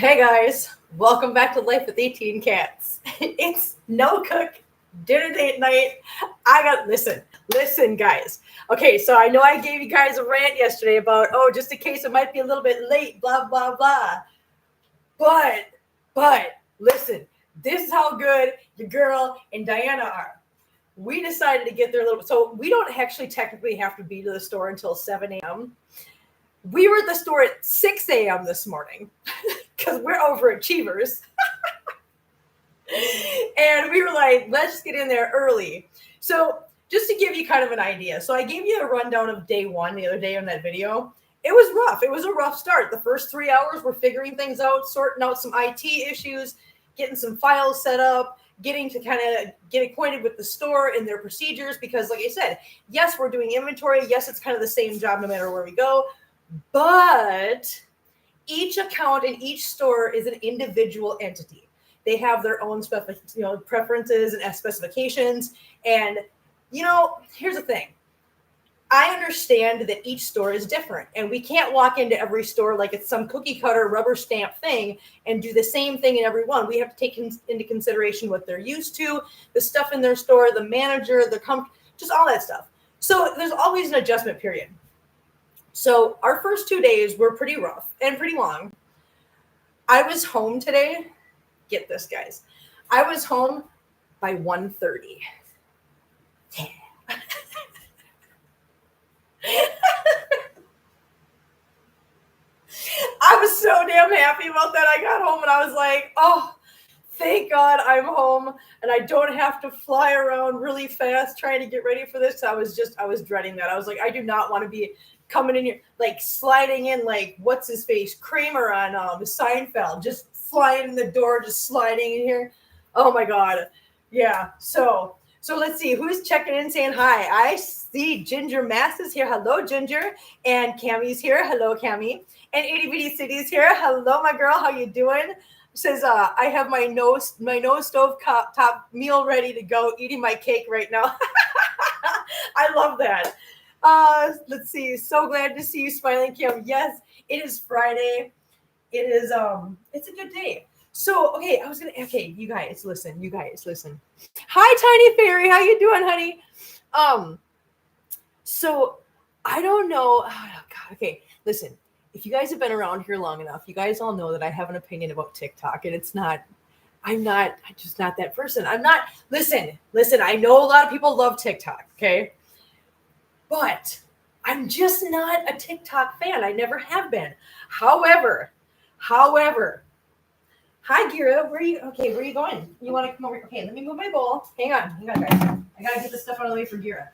Hey guys, welcome back to Life with 18 Cats. It's no cook dinner date night. Listen, guys. Okay, so I know I gave you guys a rant yesterday about, just in case it might be a little bit late, blah, blah, blah. But, listen, this is how good your girl and Diana are. We decided to get there so we don't actually technically have to be to the store until 7 a.m. We were at the store at 6 a.m. this morning because we're overachievers. And we were like, let's just get in there early. So just to give you kind of an idea. So I gave you a rundown of day one the other day on that video. It was rough. It was a rough start. The first 3 hours we're figuring things out, sorting out some IT issues, getting some files set up, getting to kind of get acquainted with the store and their procedures. Because like I said, yes, we're doing inventory. Yes, it's kind of the same job no matter where we go. But each account in each store is an individual entity. They have their own preferences and specifications. And, here's the thing. I understand that each store is different. And we can't walk into every store like it's some cookie cutter rubber stamp thing and do the same thing in every one. We have to take into consideration what they're used to, the stuff in their store, the manager, just all that stuff. So there's always an adjustment period. So our first 2 days were pretty rough and pretty long. I was home today. Get this, guys. I was home by 1:30. Yeah. I was so damn happy about that. I got home and I was like, oh, thank God I'm home and I don't have to fly around really fast trying to get ready for this. I was dreading that. I was like, I do not want to be coming in here, like sliding in, like what's his face, Kramer on Seinfeld, just flying in the door, just sliding in here. Oh my God. Yeah. So let's see who's checking in saying hi. I see Ginger Mass is here. Hello, Ginger. And Cammie's here. Hello, Cammie. And Itty Bitty City's here. Hello, my girl. How you doing? Says I have my no stove top meal ready to go, eating my cake right now. I love that. Let's see. So glad to see you smiling, Kim. Yes, it is Friday. It is it's a good day. So okay, you guys listen. Hi, Tiny Fairy. How you doing, honey? So I don't know. Oh, God, okay, listen. If you guys have been around here long enough, you guys all know that I have an opinion about TikTok, and I'm just not that person. Listen, I know a lot of people love TikTok, okay? But I'm just not a TikTok fan. I never have been. However, hi, Gira. Where are you going? You want to come over? Okay, let me move my bowl. Hang on, guys. I got to get this stuff out of the way for Gira.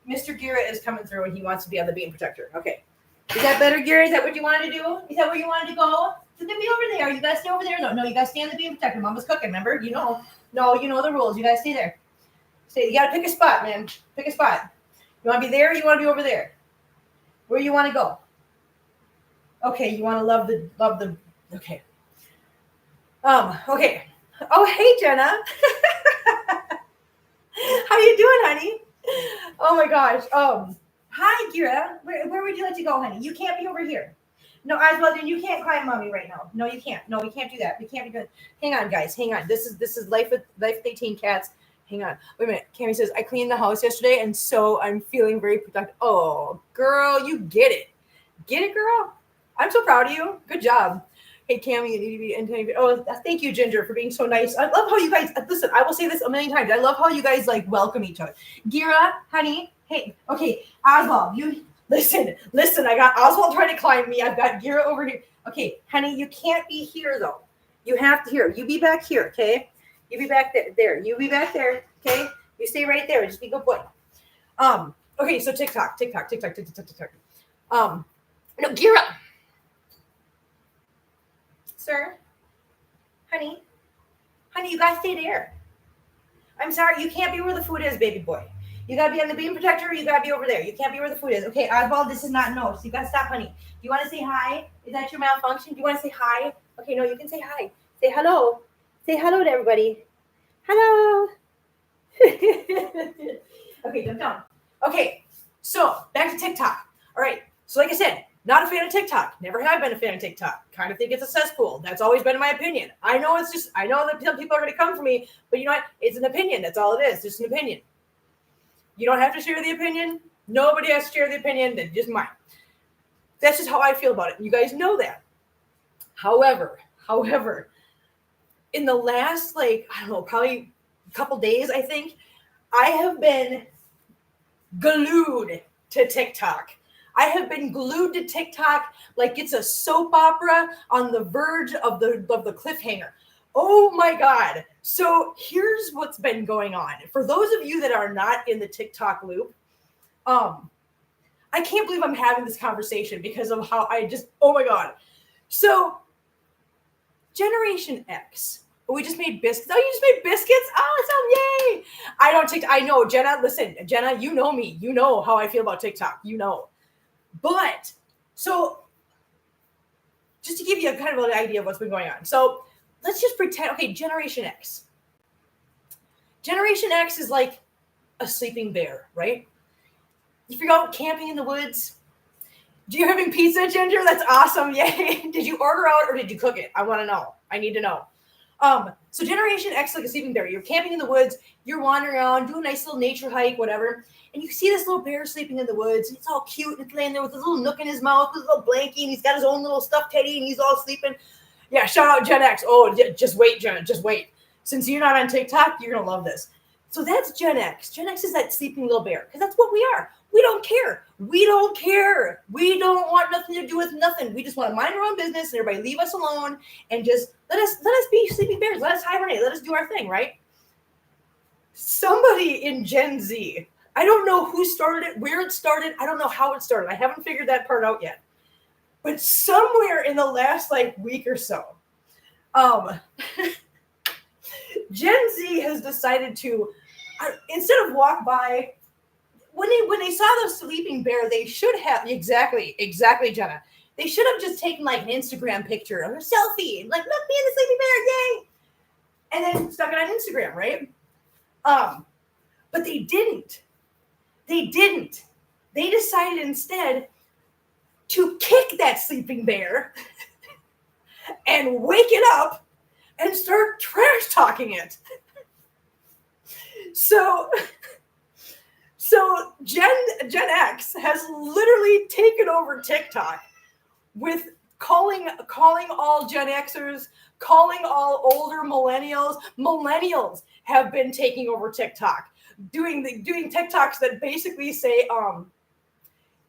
Mr. Gira is coming through, and he wants to be on the beam protector. Okay. Is that better, Gira? Is that what you wanted to do? Is that where you wanted to go? So then be over there. You guys stay over there. No, you guys stay on the beam protector. Mama's cooking, remember? No, you know the rules. You guys stay there. You got to pick a spot, man. Pick a spot. You want to be there or you want to be over there? Where you want to go? Okay, you want to love the, okay. Okay. Oh, hey, Jenna. How you doing, honey? Oh my gosh. Hi, Gira. Where would you like to go, honey? You can't be over here. No, Oswald, you can't climb mommy right now. No, you can't. No, we can't do that. We can't be good. Hang on, guys. Hang on. This is Life with 18 Cats. Hang on. Wait a minute. Cammie says, I cleaned the house yesterday, and so I'm feeling very productive. Oh, girl, you get it. Get it, girl? I'm so proud of you. Good job. Hey, Cammie and thank you, Ginger, for being so nice. I love how you guys, listen, I will say this a million times. I love how you guys, welcome each other. Gira, honey, hey, okay, Oswald, you, listen, I got Oswald trying to climb me. I've got Gira over here. Okay, honey, you can't be here, though. You have to here. You be back here, okay? You be back there. You be back there, okay? You stay right there. Just be a good boy. Okay, so TikTok. No, Gira. Sir, honey, you gotta stay there. I'm sorry, you can't be where the food is, baby boy. You gotta be on the beam protector, you gotta be over there. You can't be where the food is. Okay, Oswald, this is not no, so you gotta stop, honey. Do you wanna say hi? Is that your malfunction? Do you wanna say hi? Okay, no, you can say hi. Say hello. Say hello to everybody. Hello. Okay, jump down. Okay, so back to TikTok. All right, so like I said, Not a fan of TikTok. Never have been a fan of TikTok. Kind of think it's a cesspool. That's always been my opinion. I know that some people are going to come for me, but you know what? It's an opinion. That's all it is. Just an opinion. You don't have to share the opinion. Nobody has to share the opinion. That's just mine. That's just how I feel about it. You guys know that. However, in the last, probably a couple days, I think, I have been glued to TikTok. I have been glued to TikTok like it's a soap opera on the verge of the cliffhanger. Oh my God. So here's what's been going on. For those of you that are not in the TikTok loop, I can't believe I'm having this conversation because of how oh my God. So Generation X. We just made biscuits. Oh, you just made biscuits? Awesome. Yay. I know, Jenna, listen, Jenna, you know me. You know how I feel about TikTok. You know. But, so, just to give you a kind of an idea of what's been going on. So, let's just pretend, okay, Generation X. Generation X is like a sleeping bear, right? If you're out camping in the woods, do you having pizza, Ginger? That's awesome. Yay. Did you order out or did you cook it? I want to know. I need to know. So Generation X, like a sleeping bear. You're camping in the woods. You're wandering around, doing a nice little nature hike, whatever. And you see this little bear sleeping in the woods. And it's all cute and it's laying there with a little nook in his mouth, with a little blankie, and he's got his own little stuffed teddy, and he's all sleeping. Yeah, shout out Gen X. Oh, just wait, Jenna, just wait. Since you're not on TikTok, you're going to love this. So that's Gen X. Gen X is that sleeping little bear, because that's what we are. We don't care. We don't care. We don't want nothing to do with nothing. We just want to mind our own business and everybody leave us alone and just let us be sleeping bears. Let us hibernate. Let us do our thing, right? Somebody in Gen Z, I don't know who started it, where it started. I don't know how it started. I haven't figured that part out yet. But somewhere in the last week or so, Gen Z has decided to, instead of walk by, when they saw the sleeping bear, they should have, exactly, Jenna. They should have just taken an Instagram picture or a selfie, look, me and the sleeping bear, yay! And then stuck it on Instagram, right? But they didn't. They decided instead to kick that sleeping bear and wake it up and start trash talking it. So Gen X has literally taken over TikTok with calling all Gen Xers, calling all older millennials. Millennials have been taking over TikTok, doing TikToks that basically say,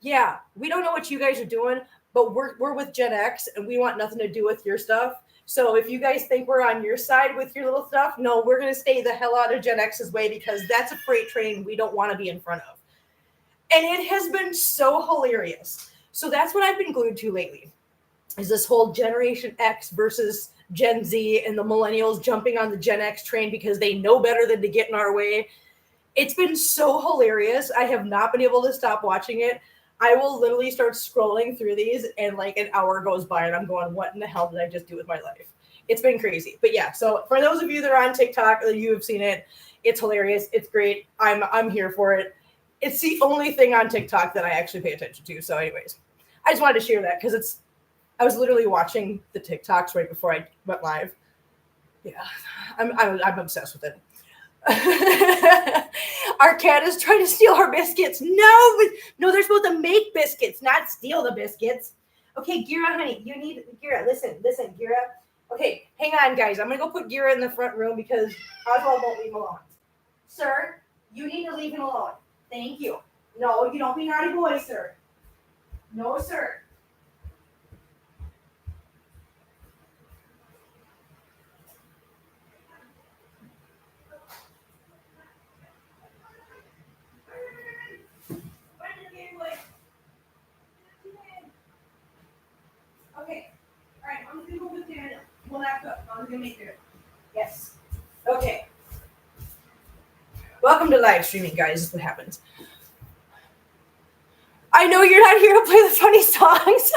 yeah, we don't know what you guys are doing, but we're with Gen X and we want nothing to do with your stuff. So if you guys think we're on your side with your little stuff, no, we're going to stay the hell out of Gen X's way because that's a freight train we don't want to be in front of. And it has been so hilarious. So that's what I've been glued to lately, is this whole Generation X versus Gen Z and the millennials jumping on the Gen X train because they know better than to get in our way. It's been so hilarious. I have not been able to stop watching it. I will literally start scrolling through these and an hour goes by and I'm going, what in the hell did I just do with my life? It's been crazy. But yeah, so for those of you that are on TikTok, or you have seen it, it's hilarious. It's great. I'm here for it. It's the only thing on TikTok that I actually pay attention to. So anyways, I just wanted to share that because I was literally watching the TikToks right before I went live. Yeah, I'm obsessed with it. Our cat is trying to steal our biscuits. No, they're supposed to make biscuits, not steal the biscuits. Okay, Gira, honey, Gira, listen, Gira. Okay, hang on, guys. I'm going to go put Gira in the front room because Oswald won't leave him alone. Sir, you need to leave him alone. Thank you. No, you don't be naughty boy, sir. No, sir. Okay. All right. I'm going to go with Daniel. We'll wrap up. I'm going to make it. Yes. Okay. Welcome to live streaming, guys. This is what happens. I know you're not here to play the funny songs.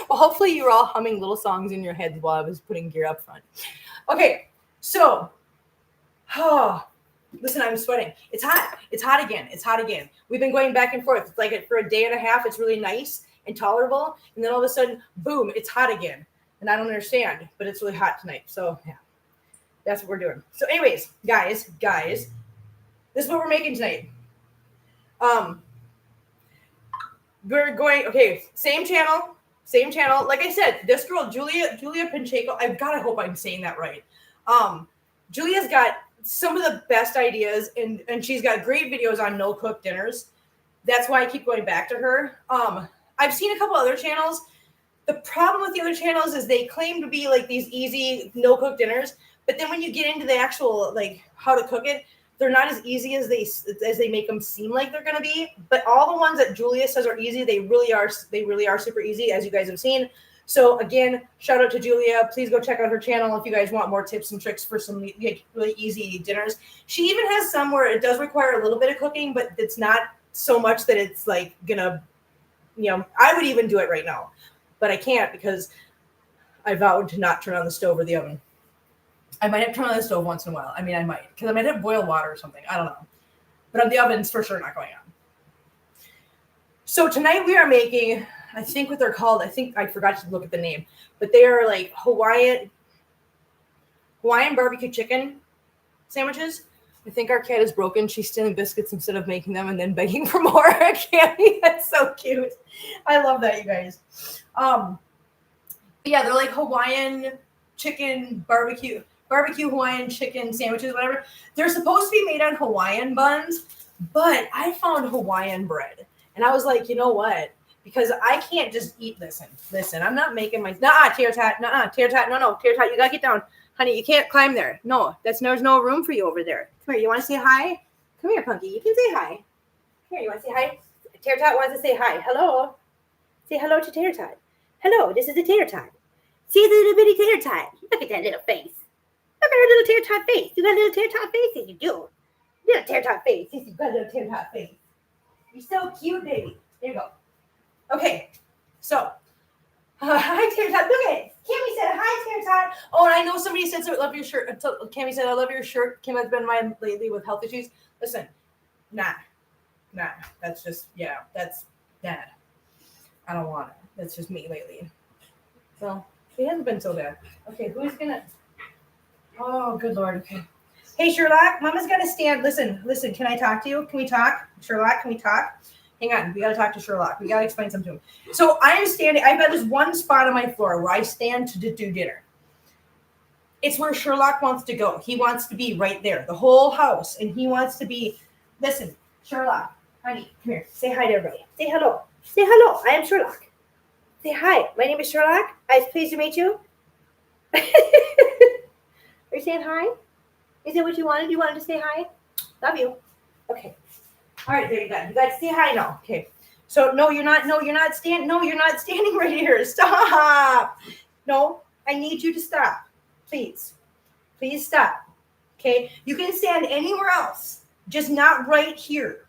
Well, hopefully you were all humming little songs in your heads while I was putting gear up front. Okay. So, listen, I'm sweating. It's hot. It's hot again. We've been going back and forth. It's for a day and a half. It's really nice. intolerable. And then all of a sudden, boom, it's hot again. And I don't understand, but it's really hot tonight. So yeah, that's what we're doing. So anyways, guys, this is what we're making tonight. We're going, okay, same channel. Like I said, this girl, Julia Pacheco, I gotta hope I'm saying that right. Julia's got some of the best ideas, and she's got great videos on no-cook dinners. That's why I keep going back to her. I've seen a couple other channels. The problem with the other channels is they claim to be like these easy no-cook dinners, but then when you get into the actual, like, how to cook it, they're not as easy as they make them seem like they're going to be. But all the ones that Julia says are easy, they really are super easy, as you guys have seen. So again, shout out to Julia. Please go check out her channel if you guys want more tips and tricks for some really easy dinners. She even has some where it does require a little bit of cooking, but it's not so much that it's like gonna, I would even do it right now, but I can't because I vowed to not turn on the stove or the oven. I might have to turn on the stove once in a while. I mean, I might, because I might have boiled water or something. I don't know. But the oven's for sure not going on. So tonight we are making, I think what they're called, I think I forgot to look at the name, but they are like Hawaiian barbecue chicken sandwiches. I think our cat is broken. She's stealing biscuits instead of making them and then begging for more candy. That's so cute. I love that, you guys. But yeah, they're like Hawaiian chicken barbecue Hawaiian chicken sandwiches, whatever. They're supposed to be made on Hawaiian buns, but I found Hawaiian bread. And I was like, you know what? Because I can't just eat, listen, I'm not making my, tater tot, tater tot, you gotta get down. Honey, you can't climb there. No, there's no room for you over there. Come here, you want to say hi? Come here, Punky, you can say hi. Come here, you want to say hi? Tater tot wants to say hi. Hello. Say hello to Tater tot. Hello, this is the Tater tot. See the little bitty Tater tot. Look at that little face. Look at her little Tater tot face. You got a little Tater tot face? Yes, you do. Little Tater tot face. Yes, you got a little Tater tot face. You're so cute, baby. There you go. Okay, so, hi, Tater tot. Look at it. Kimmy said, hi, Tater tot. Oh, and I know somebody said, so I love your shirt. Kimmy said, I love your shirt. Kim has been mine lately with health issues. Listen, nah. That's just, that's bad. I don't want it. That's just me lately. So, it hasn't been so bad. Okay, who's gonna? Oh, good Lord. Okay. Hey, Sherlock, Mama's gonna stand. Listen. Can I talk to you? Can we talk? Sherlock, can we talk? Hang on. We got to talk to Sherlock. We got to explain something to him. So I am standing. I've got this one spot on my floor where I stand to do dinner. It's where Sherlock wants to go. He wants to be right there, the whole house. And he wants to be, listen, Sherlock, honey, come here. Say hi to everybody. Say hello. Say hello. I am Sherlock. Say hi. My name is Sherlock. I'm pleased to meet you. Are you saying hi? Is that what you wanted? You wanted to say hi? Love you. Okay. All right, there you go. You got to say hi now. Okay. So you're not standing right here. Stop. No, I need you to stop. Please stop. Okay. You can stand anywhere else, just not right here.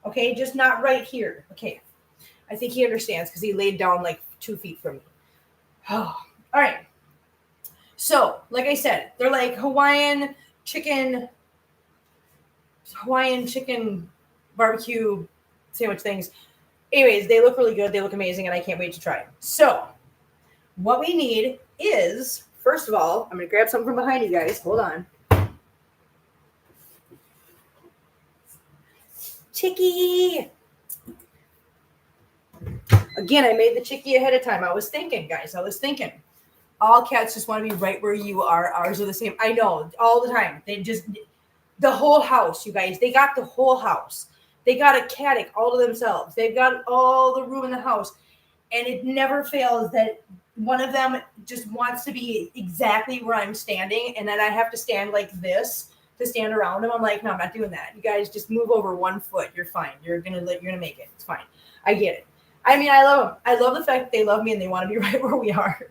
Okay. Just not right here. Okay. I think he understands because he laid down like 2 feet from me. Oh, all right. So, like I said, they're like Hawaiian chicken barbecue sandwich things. Anyways, they look really good. They look amazing, and I can't wait to try them. So, what we need is, first of all, I'm going to grab something from behind you guys. Hold on. Chicky. Again, I made the chicky ahead of time. I was thinking, guys. All cats just want to be right where you are. Ours are the same. I know, all the time. The whole house, you guys. They got the whole house. They got a attic all to themselves. They've got all the room in the house. And it never fails that one of them just wants to be exactly where I'm standing. And then I have to stand like this to stand around them. I'm like, no, I'm not doing that. You guys just move over 1 foot. You're fine. You're gonna make it. It's fine. I get it. I mean, I love them. I love the fact that they love me and they want to be right where we are.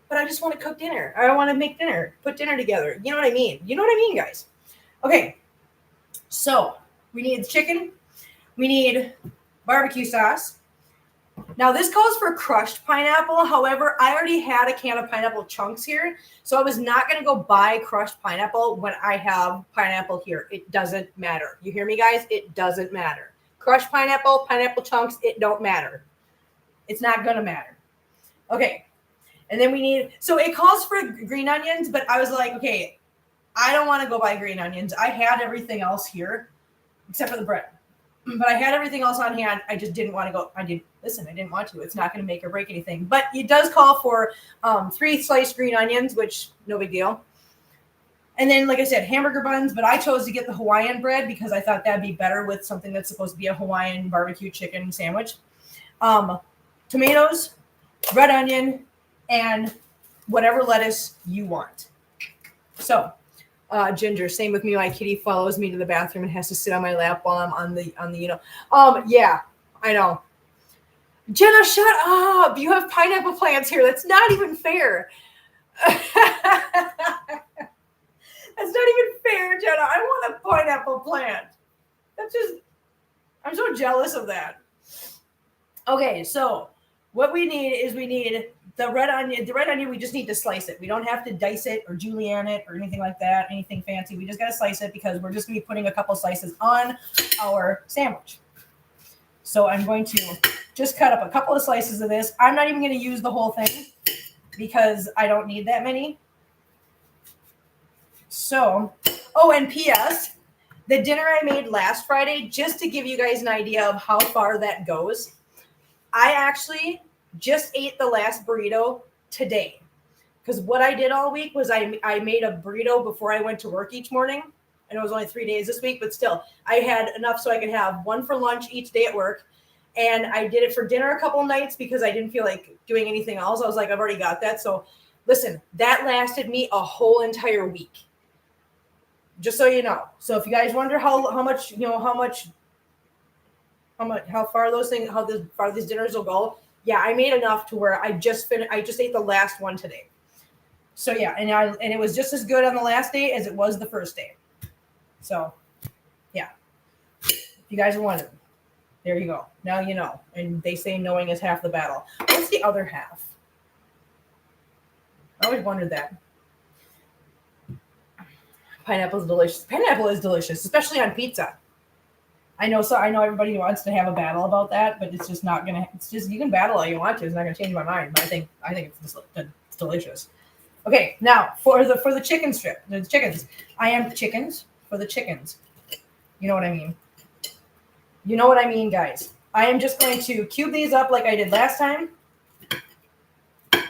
But I just want to cook dinner. I want to make dinner, put dinner together. You know what I mean? Guys? Okay. So we need chicken. We need barbecue sauce. Now this calls for crushed pineapple. However, I already had a can of pineapple chunks here. So I was not going to go buy crushed pineapple when I have pineapple here. It doesn't matter. You hear me, guys? It doesn't matter. Crushed pineapple chunks, it don't matter. It's not going to matter. Okay. And then we need, so it calls for green onions, but I was like, okay, I don't want to go buy green onions. I had everything else here except for the bread. But I had everything else on hand. I just didn't want to go. I didn't want to. It's not going to make or break anything. But it does call for 3 sliced green onions, which no big deal. And then, like I said, hamburger buns. But I chose to get the Hawaiian bread because I thought that'd be better with something that's supposed to be a Hawaiian barbecue chicken sandwich. Tomatoes, red onion, and whatever lettuce you want. So, Ginger, same with me. My kitty follows me to the bathroom and has to sit on my lap while I'm on the yeah, I know. Jenna, shut up. You have pineapple plants here. That's not even fair. That's not even fair, Jenna. I want a pineapple plant. That's just, I'm so jealous of that. Okay, so what we need is the red onion. The red onion, we just need to slice it. We don't have to dice it or julienne it or anything like that, anything fancy. We just got to slice it because we're just going to be putting a couple slices on our sandwich. So I'm going to just cut up a couple of slices of this. I'm not even going to use the whole thing because I don't need that many. So, oh, and P.S., the dinner I made last Friday, just to give you guys an idea of how far that goes, I actually just ate the last burrito today because what I did all week was I made a burrito before I went to work each morning. And it was only 3 days this week, but still I had enough so I could have one for lunch each day at work. And I did it for dinner a couple nights because I didn't feel like doing anything else. I was like, I've already got that. So listen, that lasted me a whole entire week. Just so you know. So if you guys wonder how far these dinners will go, yeah, I made enough to where I just ate the last one today. So yeah, and it was just as good on the last day as it was the first day. So yeah, if you guys are wondering, there you go. Now you know. And they say knowing is half the battle. What's the other half? I always wondered that. Pineapple is delicious. Pineapple is delicious, especially on pizza. I know everybody wants to have a battle about that, but it's just not gonna. It's just, you can battle all you want to. It's not gonna change my mind. But I think it's delicious. Okay, now for the chicken strip, the chickens. I am chickens for the chickens. You know what I mean? You know what I mean, guys. I am just going to cube these up like I did last time.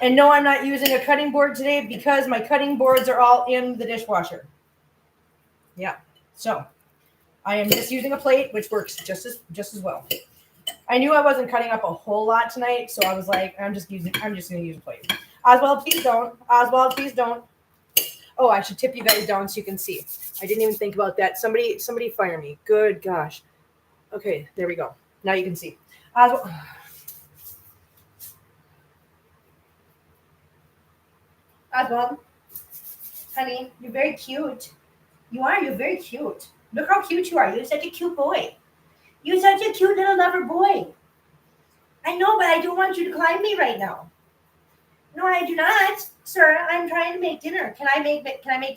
And no, I'm not using a cutting board today because my cutting boards are all in the dishwasher. Yeah, so I am just using a plate, which works just as well. I knew I wasn't cutting up a whole lot tonight, so I was like, I'm just going to use a plate. Oswald, please don't. Oswald, please don't. Oh, I should tip you guys down so you can see. I didn't even think about that. Somebody fire me. Good gosh. Okay, there we go. Now you can see. Oswald. Oswald, honey, you're very cute. You're very cute. Look how cute you are. You're such a cute boy. You're such a cute little lover boy. I know, but I don't want you to climb me right now. No, I do not, sir. I'm trying to make dinner. Can I make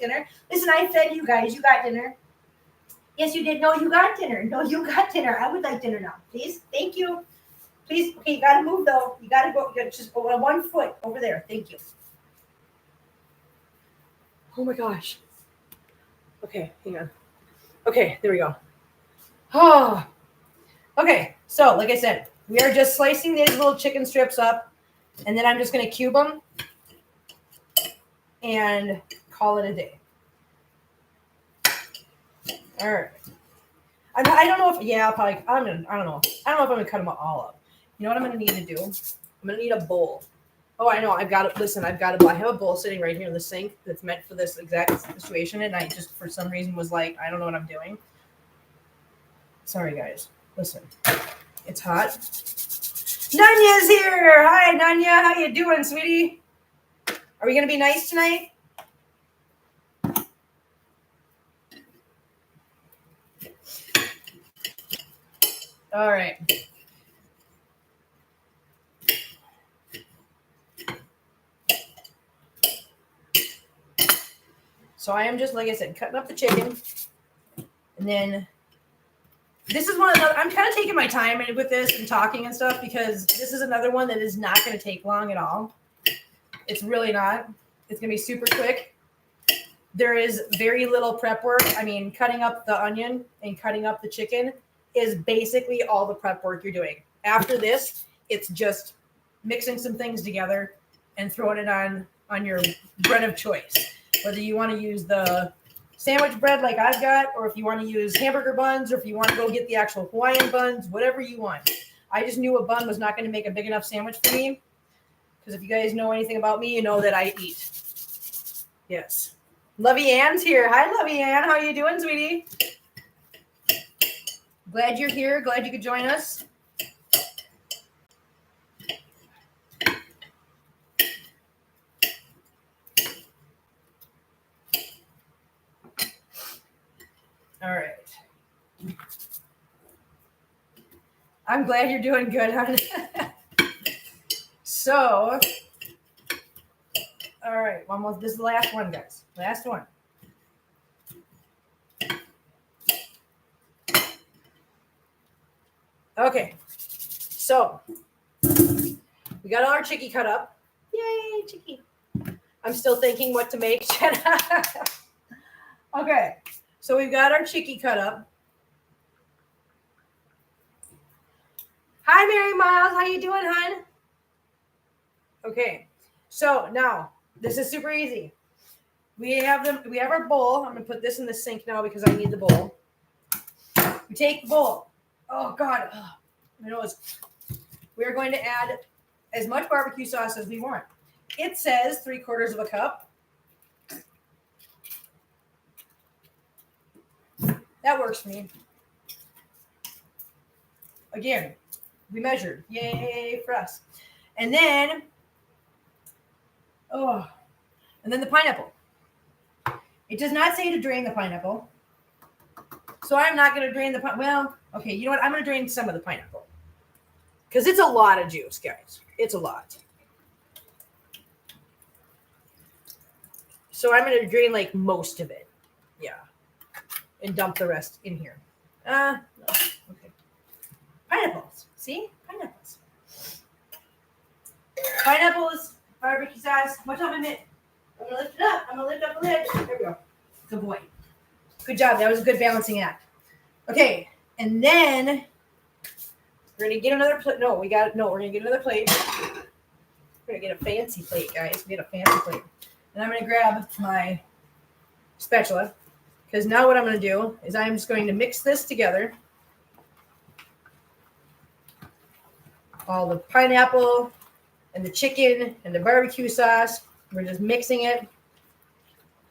dinner? Listen, I fed you guys. You got dinner. Yes, you did. No, you got dinner. No, you got dinner. I would like dinner now, please. Thank you. Please. Okay, you got to move, though. You got to go. You got just 1 foot over there. Thank you. Oh, my gosh. Okay, hang on. Okay, there we go. Oh, okay. So, like I said, we are just slicing these little chicken strips up, and then I'm just going to cube them and call it a day. All right. I don't know if, yeah, I'll probably, I don't know. I don't know if I'm going to cut them all up. You know what I'm going to need to do? I'm going to need a bowl. Oh, I know. I have a bowl sitting right here in the sink that's meant for this exact situation. And I just, for some reason, was like, I don't know what I'm doing. Sorry, guys. Listen, it's hot. Nanya's here. Hi, Nanya. How you doing, sweetie? Are we going to be nice tonight? All right. So I am just, like I said, cutting up the chicken. And then This is one of the, I'm kind of taking my time with this and talking and stuff because this is another one that is not going to take long at all. It's really not. It's going to be super quick. There is very little prep work. I mean, cutting up the onion and cutting up the chicken is basically all the prep work you're doing. After this, it's just mixing some things together and throwing it on your bread of choice. Whether you want to use the sandwich bread like I've got, or if you want to use hamburger buns, or if you want to go get the actual Hawaiian buns, whatever you want. I just knew a bun was not going to make a big enough sandwich for me. Because if you guys know anything about me, you know that I eat. Yes. Lovey Ann's here. Hi, Lovey Ann. How you doing, sweetie? Glad you're here. Glad you could join us. All right. I'm glad you're doing good, honey. So, all right. This is the last one, guys. Last one. Okay. So, we got all our chicky cut up. Yay, chicky. I'm still thinking what to make. Okay. So we've got our chicky cut up. Hi, Mary Miles. How you doing, hon? Okay. So now this is super easy. We have our bowl. I'm gonna put this in the sink now because I need the bowl. We take the bowl. Oh God, my nose. We are going to add as much barbecue sauce as we want. It says 3/4 cup. That works for me. Again, we measured. Yay for us. And then, and then the pineapple. It does not say to drain the pineapple. So I'm not going to drain the pineapple. Well, okay, you know what? I'm going to drain some of the pineapple. Because it's a lot of juice, guys. It's a lot. So I'm going to drain like most of it. Yeah. And dump the rest in here. No. Okay. Pineapples. See? Pineapples. Pineapples, barbecue sauce. Watch out, my mitt. I'm going to lift it up. I'm going to lift up the lid. There we go. Good boy. Good job. That was a good balancing act. Okay. And then we're going to get another plate. We're going to get another plate. We're going to get a fancy plate, guys. Get a fancy plate. And I'm going to grab my spatula. Because now what I'm going to do is I'm just going to mix this together. All the pineapple and the chicken and the barbecue sauce. We're just mixing it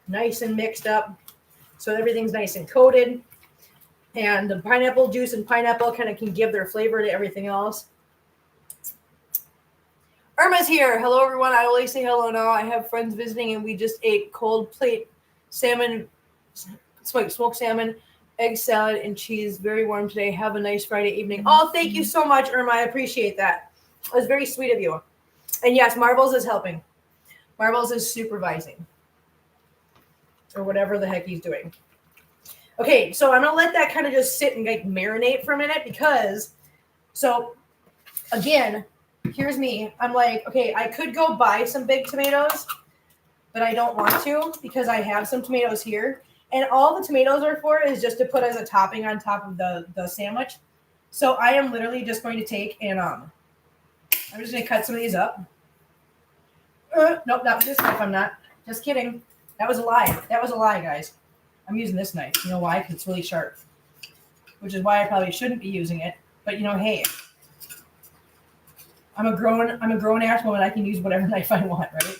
nice and mixed up so everything's nice and coated. And the pineapple juice and pineapple kind of can give their flavor to everything else. Irma's here. Hello, everyone. I always say hello now. I have friends visiting, and we just ate cold plate salmon, smoked salmon, egg salad, and cheese. Very warm today. Have a nice Friday evening. Oh, thank you so much, Irma. I appreciate that. It was very sweet of you. And yes, Marbles is helping. Marbles is supervising. Or whatever the heck he's doing. Okay, so I'm going to let that kind of just sit and like marinate for a minute because, so again, here's me. I'm like, okay, I could go buy some big tomatoes, but I don't want to because I have some tomatoes here. And all the tomatoes are for is just to put as a topping on top of the sandwich. So I am literally just going to take and I'm just going to cut some of these up. Nope, not with this knife. I'm not. Just kidding. That was a lie. That was a lie, guys. I'm using this knife. You know why? Because it's really sharp. Which is why I probably shouldn't be using it. But you know, hey, I'm a grown ass woman. I can use whatever knife I want, right?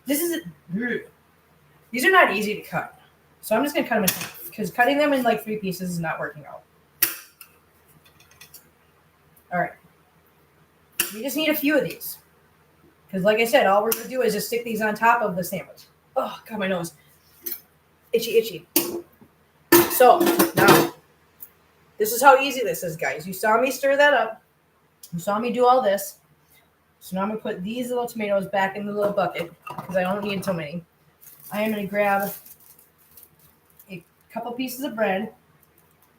These are not easy to cut. So I'm just gonna cut them in half because cutting them in like 3 pieces is not working out. All right. We just need a few of these. Because like I said, all we're gonna do is just stick these on top of the sandwich. Oh, God, my nose. Itchy. So now, this is how easy this is, guys. You saw me stir that up. You saw me do all this. So now I'm going to put these little tomatoes back in the little bucket because I don't need so many. I am going to grab a couple pieces of bread.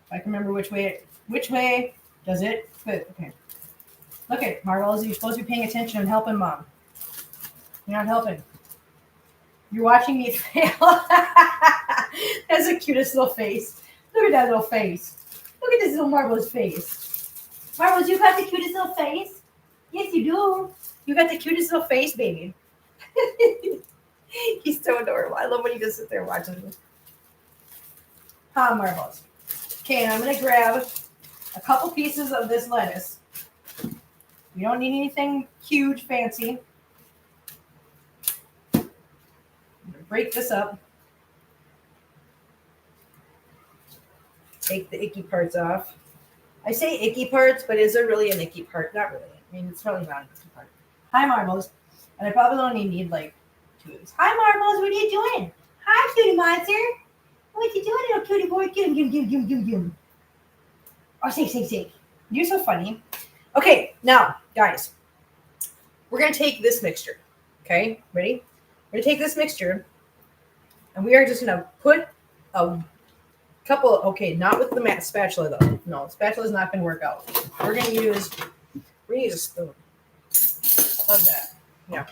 If I can remember which way Which way does it fit? Okay. Look at Marbles. You're supposed to be paying attention and helping Mom. You're not helping. You're watching me fail. That's the cutest little face. Look at that little face. Look at this little Marbles face. Marbles, you got the cutest little face? Yes, you do. You got the cutest little face, baby. He's so adorable. I love when you just sit there watching him. Marbles. Okay, and I'm going to grab a couple pieces of this lettuce. You don't need anything huge, fancy. I'm going to break this up. Take the icky parts off. I say icky parts, but is there really an icky part? Not really. I mean, it's probably not an icky part. Hi, Marbles. And I probably only need like 2 of these. Hi, Marbles. What are you doing? Hi, cutie monster. What you doing, little cutie boy? Get him. Oh, say. You're so funny. Okay, now, guys, we're going to take this mixture. Okay, ready? We're going to take this mixture, and we are just going to put a couple, okay, not with the spatula, though. No, spatula is not going to work out. We're going to use a spoon. Like that. Yeah.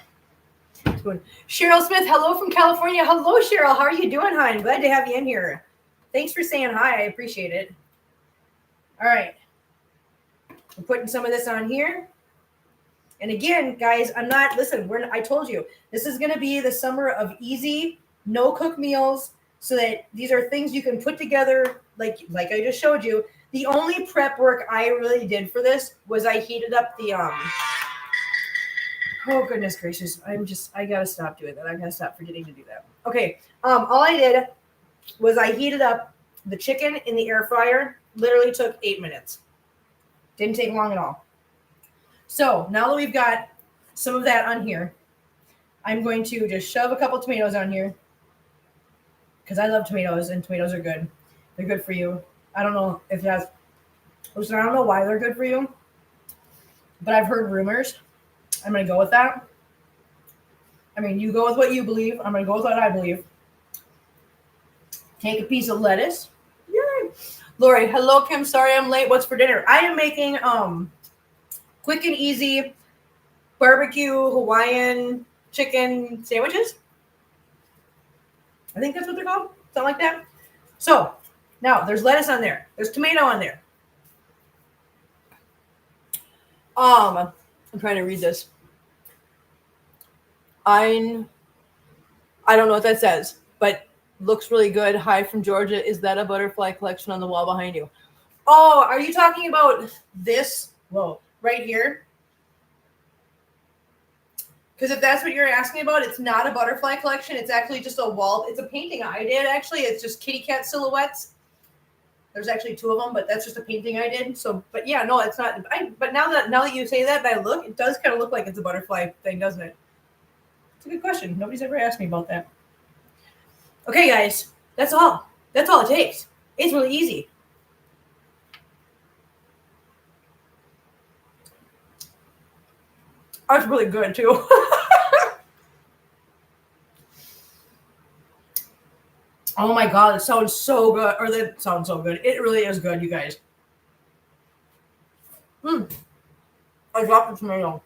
Spoon. Cheryl Smith, hello from California. Hello, Cheryl. How are you doing, hon? Glad to have you in here. Thanks for saying hi. I appreciate it. All right. I'm putting some of this on here. And again, guys, I told you, this is going to be the summer of easy, no-cook meals, so that these are things you can put together like I just showed you. The only prep work I really did for this was I heated up the, oh, goodness gracious. I got to stop doing that. I got to stop forgetting to do that. Okay. All I did was I heated up the chicken in the air fryer. Literally took 8 minutes. Didn't take long at all. So now that we've got some of that on here, I'm going to just shove a couple tomatoes on here because I love tomatoes and tomatoes are good. They're good for you. I don't know if that's, listen, I don't know why they're good for you, but I've heard rumors. I'm going to go with that. I mean, you go with what you believe. I'm going to go with what I believe. Take a piece of lettuce. Yay. Lori, hello, Kim. Sorry I'm late. What's for dinner? I am making quick and easy barbecue Hawaiian chicken sandwiches. I think that's what they're called. Something like that. So now there's lettuce on there. There's tomato on there. I'm trying to read this. I don't know what that says, but looks really good. Hi from Georgia. Is that a butterfly collection on the wall behind you? Oh, are you talking about this? Whoa, right here? Because if that's what you're asking about, it's not a butterfly collection. It's actually just a wall. It's a painting I did, actually. It's just kitty cat silhouettes. There's actually 2 of them, but that's just a painting I did. So, but yeah, no, it's not. But now that you say that, and I look, it does kind of look like it's a butterfly thing, doesn't it? It's a good question. Nobody's ever asked me about that. Okay, guys, that's all. That's all it takes. It's really easy. Oh, it's really good too. Oh my God, it sounds so good. Or that sounds so good. It really is good, you guys. I dropped the tomato.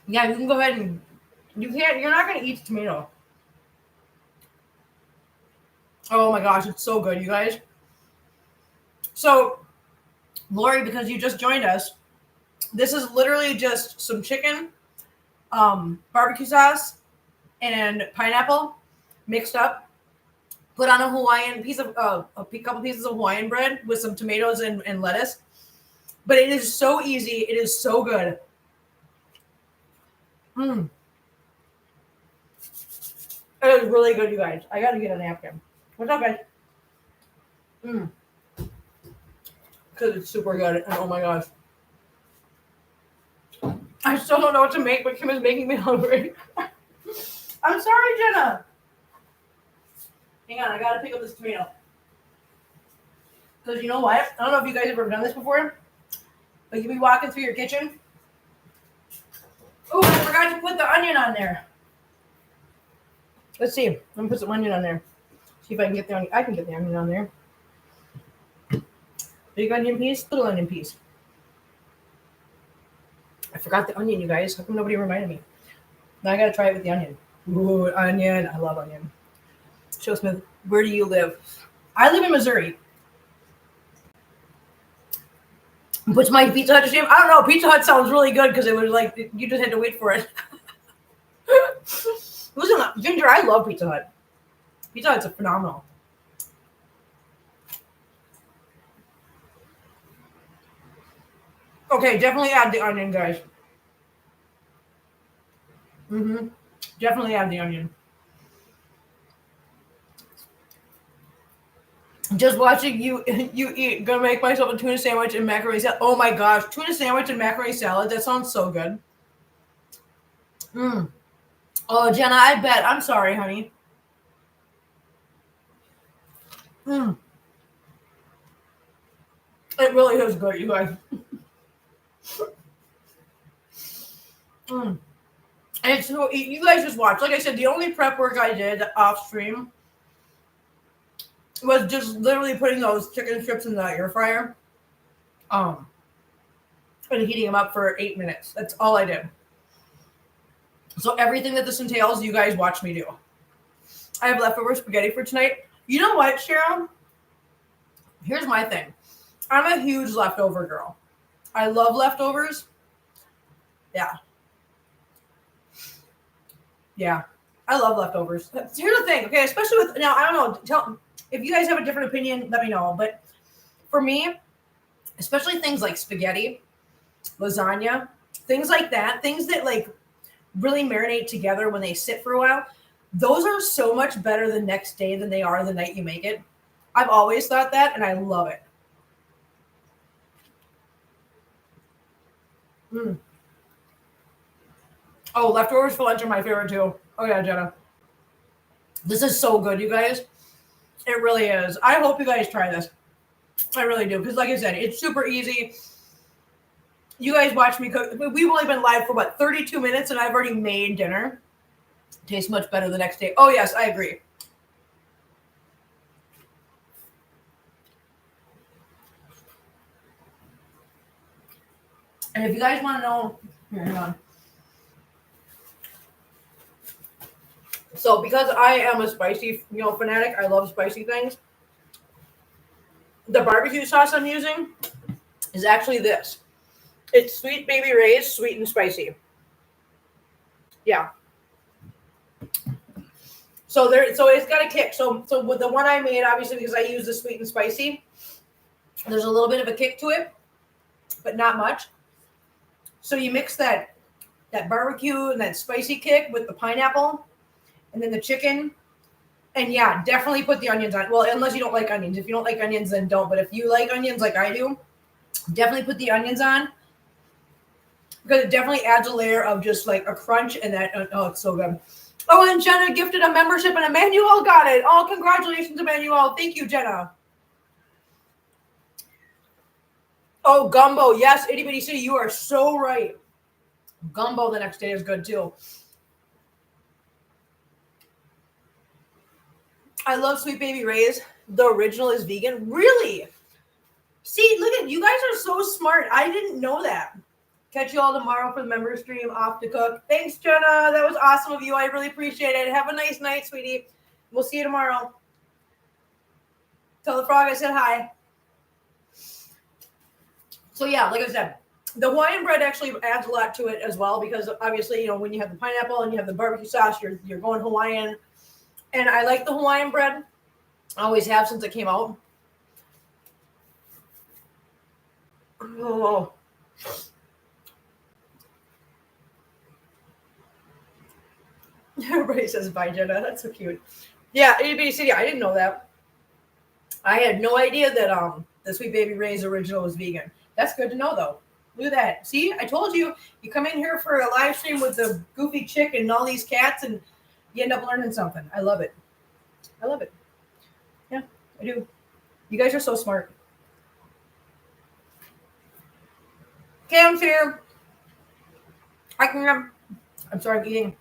Yeah, you can go ahead and you're not gonna eat the tomato. Oh my gosh, it's so good, you guys. So, Lori, because you just joined us, this is literally just some chicken, barbecue sauce, and pineapple mixed up. Put on a Hawaiian piece of a couple pieces of Hawaiian bread with some tomatoes and lettuce. But it is so easy. It is so good. It is really good, you guys. I gotta get a napkin. What's up, guys? Because it's super good. And oh my gosh. I still don't know what to make, but Kim is making me hungry. I'm sorry, Jenna. Hang on, I gotta pick up this tomato. Because you know what? I don't know if you guys have ever done this before, but you'll be walking through your kitchen. Oh, I forgot to put the onion on there. Let's see. I'm gonna put some onion on there. See if I can get the onion. I can get the onion on there. Big onion piece, little onion piece. I forgot the onion, you guys. How come nobody reminded me? Now I gotta try it with the onion. Ooh, onion. I love onion. Joe Smith, where do you live? I live in Missouri. Puts my Pizza Hut to shame. I don't know. Pizza Hut sounds really good because it was like you just had to wait for it. Listen, Ginger, I love Pizza Hut. Pizza Hut's phenomenal. Okay, definitely add the onion, guys. Definitely add the onion. Just watching you eat. Gonna make myself a tuna sandwich and macaroni salad. Oh my gosh, tuna sandwich and macaroni salad. That sounds so good. Oh, Jenna, I bet. I'm sorry, honey. It really is good, you guys. And so you guys just watch. Like I said, the only prep work I did off stream was just literally putting those chicken strips in the air fryer. And heating them up for 8 minutes. That's all I did. So everything that this entails, you guys watch me do. I have leftover spaghetti for tonight. You know what, Cheryl? Here's my thing. I'm a huge leftover girl. I love leftovers. Yeah. Yeah. I love leftovers. Here's the thing, okay? Especially with, now, I don't know. If you guys have a different opinion, let me know. But for me, especially things like spaghetti, lasagna, things like that, things that like really marinate together when they sit for a while, those are so much better the next day than they are the night you make it. I've always thought that, and I love it. Oh, leftovers for lunch are my favorite too. Oh yeah, Jenna. This is so good, you guys. It really is. I hope you guys try this. I really do, because like I said, it's super easy. You guys watch me cook. We've only been live for what, 32 minutes, and I've already made dinner. Tastes much better the next day. Oh yes, I agree. And if you guys want to know, here, hang on. So because I am a spicy, fanatic, I love spicy things. The barbecue sauce I'm using is actually this. It's Sweet Baby Ray's sweet and spicy. Yeah. So it's got a kick. So with the one I made, obviously because I use the sweet and spicy, there's a little bit of a kick to it, but not much. So you mix that barbecue and that spicy kick with the pineapple and then the chicken. And yeah, definitely put the onions on. Well, unless you don't like onions. If you don't like onions, then don't. But if you like onions like I do, definitely put the onions on. Because it definitely adds a layer of just like a crunch and that. Oh, it's so good. Oh, and Jenna gifted a membership and Emmanuel got it. Oh, congratulations, Emmanuel. Thank you, Jenna. Oh, gumbo. Yes, Itty Bitty City. You are so right. Gumbo the next day is good too. I love Sweet Baby Ray's. The original is vegan. Really? See, look at you guys are so smart. I didn't know that. Catch you all tomorrow for the member stream off to cook. Thanks, Jenna. That was awesome of you. I really appreciate it. Have a nice night, sweetie. We'll see you tomorrow. Tell the frog I said hi. So yeah, like I said, the Hawaiian bread actually adds a lot to it as well because obviously, when you have the pineapple and you have the barbecue sauce, you're going Hawaiian. And I like the Hawaiian bread. I always have since it came out. Oh. Everybody says bye, Jenna. That's so cute. Yeah, ABCD. I didn't know that. I had no idea that the Sweet Baby Ray's original was vegan. That's good to know, though. Look at that. See, I told you. You come in here for a live stream with the goofy chick and all these cats, and you end up learning something. I love it. I love it. Yeah, I do. You guys are so smart. Cam's here. Hi, Cam. I'm sorry, I'm eating.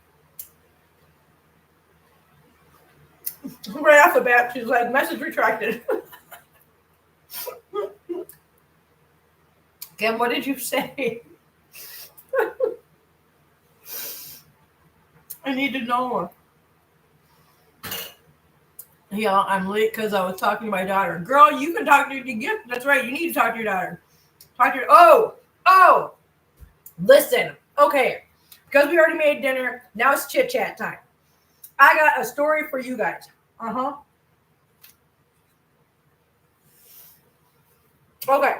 Right off the bat, she's like, message retracted. Kim, what did you say? I need to know. Yeah, I'm late because I was talking to my daughter. Girl, you can talk to your gift. That's right. You need to talk to your daughter. Talk to your. Oh. Listen. Okay. Because we already made dinner. Now it's chit chat time. I got a story for you guys. Okay.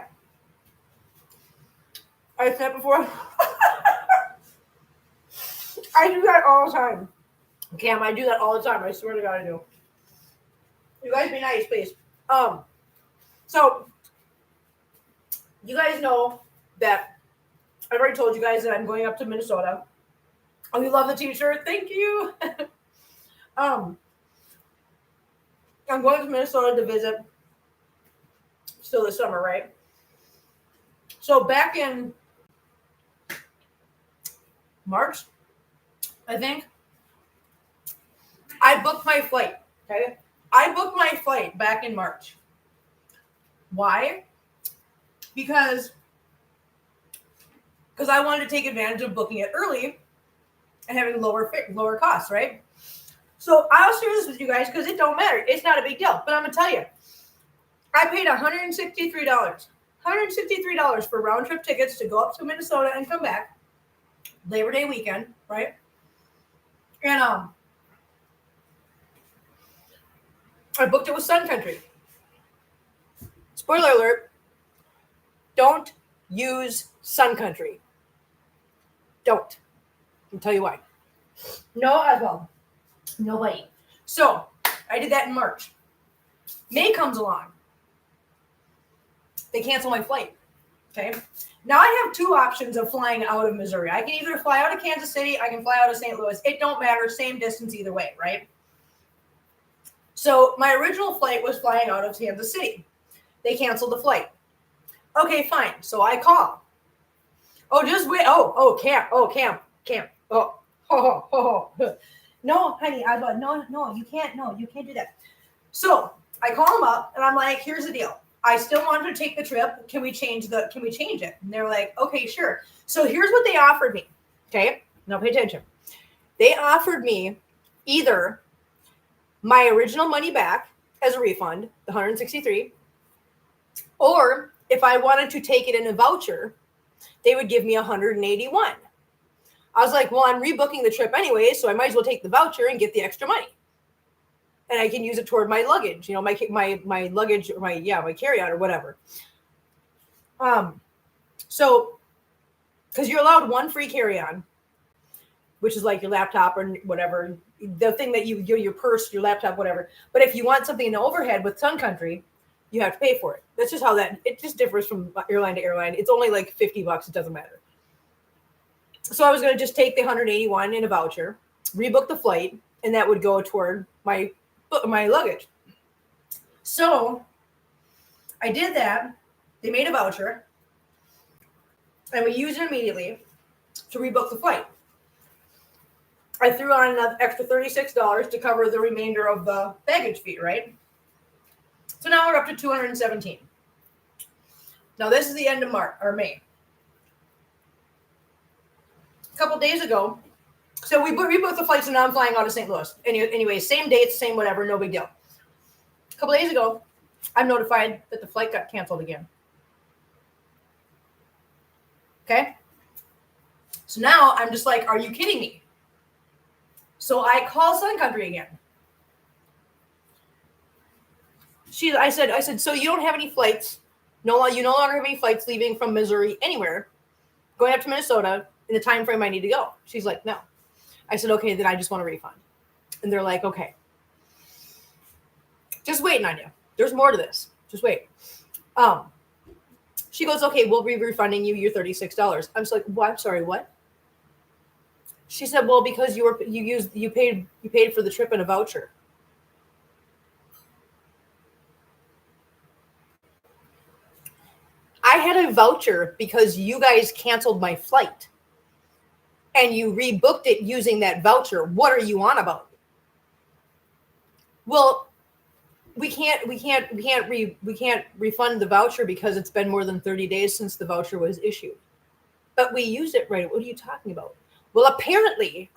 I said before. I do that all the time. Cam, I do that all the time. I swear to God, I do. You guys be nice, please. So you guys know that I've already told you guys that I'm going up to Minnesota. Oh, you love the t-shirt? Thank you. I'm going to Minnesota to visit still this summer, right? So back in March, I think, I booked my flight. Okay. I booked my flight back in March. Why? Because I wanted to take advantage of booking it early and having lower costs, right? So I'll share this with you guys because it don't matter. It's not a big deal. But I'm going to tell you, I paid $163. $163 for round trip tickets to go up to Minnesota and come back. Labor Day weekend, right? And I booked it with Sun Country. Spoiler alert, don't use Sun Country. Don't. I'll tell you why. No alcohol. No light. So I did that in March. May comes along. They cancel my flight. Okay. Now I have two options of flying out of Missouri. I can either fly out of Kansas City, I can fly out of St. Louis. It don't matter, same distance either way, right? So my original flight was flying out of Kansas City. They canceled the flight. Okay, fine. So I call. Oh, just wait. Cam. No, honey, no, you can't. No, you can't do that. So I call them up and I'm like, here's the deal. I still want to take the trip. Can we change it? And they're like, okay, sure. So here's what they offered me. Okay. Now pay attention. They offered me either my original money back as a refund, the $163, or if I wanted to take it in a voucher, they would give me $181. I was like, well, I'm rebooking the trip anyway, so I might as well take the voucher and get the extra money. And I can use it toward my luggage, my luggage or my carry-on or whatever. So, because you're allowed one free carry-on, which is like your laptop or whatever, the thing that your purse, your laptop, whatever. But if you want something in the overhead with Sun Country, you have to pay for it. That's just how it just differs from airline to airline. It's only like $50. It doesn't matter. So I was going to just take the $181 in a voucher, rebook the flight, and that would go toward my luggage. So I did that. They made a voucher, and we used it immediately to rebook the flight. I threw on an extra $36 to cover the remainder of the baggage fee, right? So now we're up to $217. Now this is the end of March or May. A couple days ago, so we rebooked the flights, and now I'm flying out of St. Louis. Anyway, same dates, same whatever, no big deal. A couple days ago, I'm notified that the flight got canceled again. Okay? So now I'm just like, are you kidding me? So I call Sun Country again. I said, so you don't have any flights? No, you no longer have any flights leaving from Missouri anywhere, going up to Minnesota in the time frame I need to go. She's like, no. I said, okay, then I just want a refund. And they're like, okay. Just waiting on you. There's more to this. Just wait. She goes, okay, we'll be refunding you your $36. I'm just like, well, I'm sorry, what? She said, well, because you paid for the trip in a voucher. I had a voucher because you guys canceled my flight. And you rebooked it using that voucher. What are you on about? Well, we can't refund the voucher because it's been more than 30 days since the voucher was issued. But we used it right. What are you talking about? Well, apparently,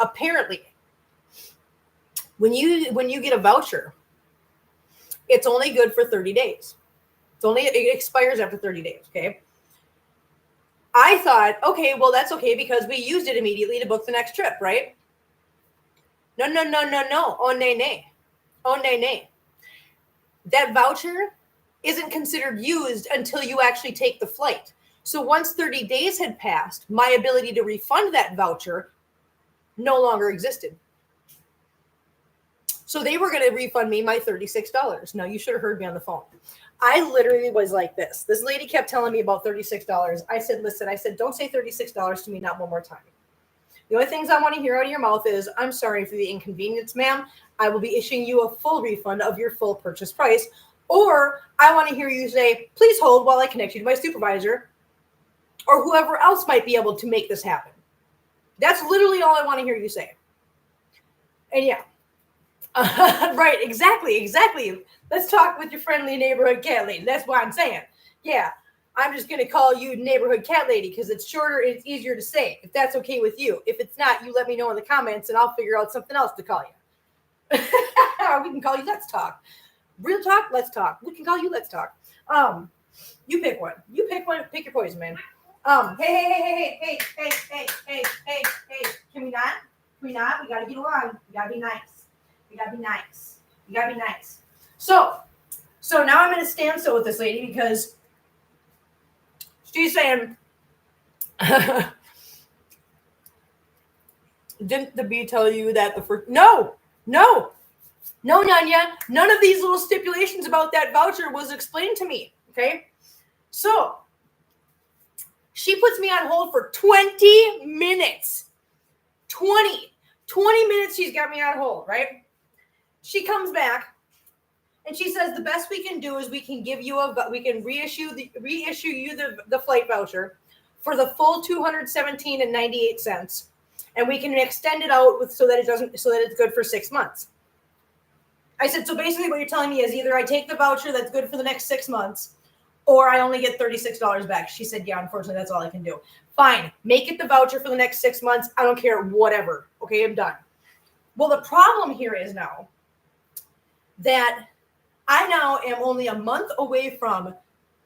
when you get a voucher, it's only good for 30 days. It expires after 30 days, okay? I thought, okay, well, that's okay because we used it immediately to book the next trip, right? No. Oh, nay. Oh, nay. That voucher isn't considered used until you actually take the flight. So once 30 days had passed, my ability to refund that voucher no longer existed. So they were going to refund me my $36. Now, you should have heard me on the phone. I literally was like this. This lady kept telling me about $36. I said, listen, don't say $36 to me, not one more time. The only things I want to hear out of your mouth is, I'm sorry for the inconvenience, ma'am. I will be issuing you a full refund of your full purchase price. Or I want to hear you say, please hold while I connect you to my supervisor or whoever else might be able to make this happen. That's literally all I want to hear you say. And yeah. Right, exactly. Let's talk with your friendly neighborhood cat lady. That's what I'm saying. Yeah, I'm just going to call you neighborhood cat lady because it's shorter and it's easier to say, if that's okay with you. If it's not, you let me know in the comments and I'll figure out something else to call you. We can call you Let's Talk. Real talk, let's talk. We can call you Let's Talk. You pick one. Pick your poison, man. Hey. Can we not? We gotta get along. We gotta be nice. So now I'm in a standstill with this lady because she's saying, didn't the bee tell you that the first? No, Nanya. None of these little stipulations about that voucher was explained to me. Okay. So she puts me on hold for 20 minutes. 20 minutes she's got me on hold, right? She comes back and she says the best we can do is we can reissue you the flight voucher for the full $217.98, and we can extend it out so that it's good for 6 months. I said, so basically what you're telling me is either I take the voucher that's good for the next 6 months or I only get $36 back. She said, yeah, unfortunately, that's all I can do. Fine, make it the voucher for the next 6 months. I don't care, whatever. Okay, I'm done. Well, the problem here is now that I now am only a month away from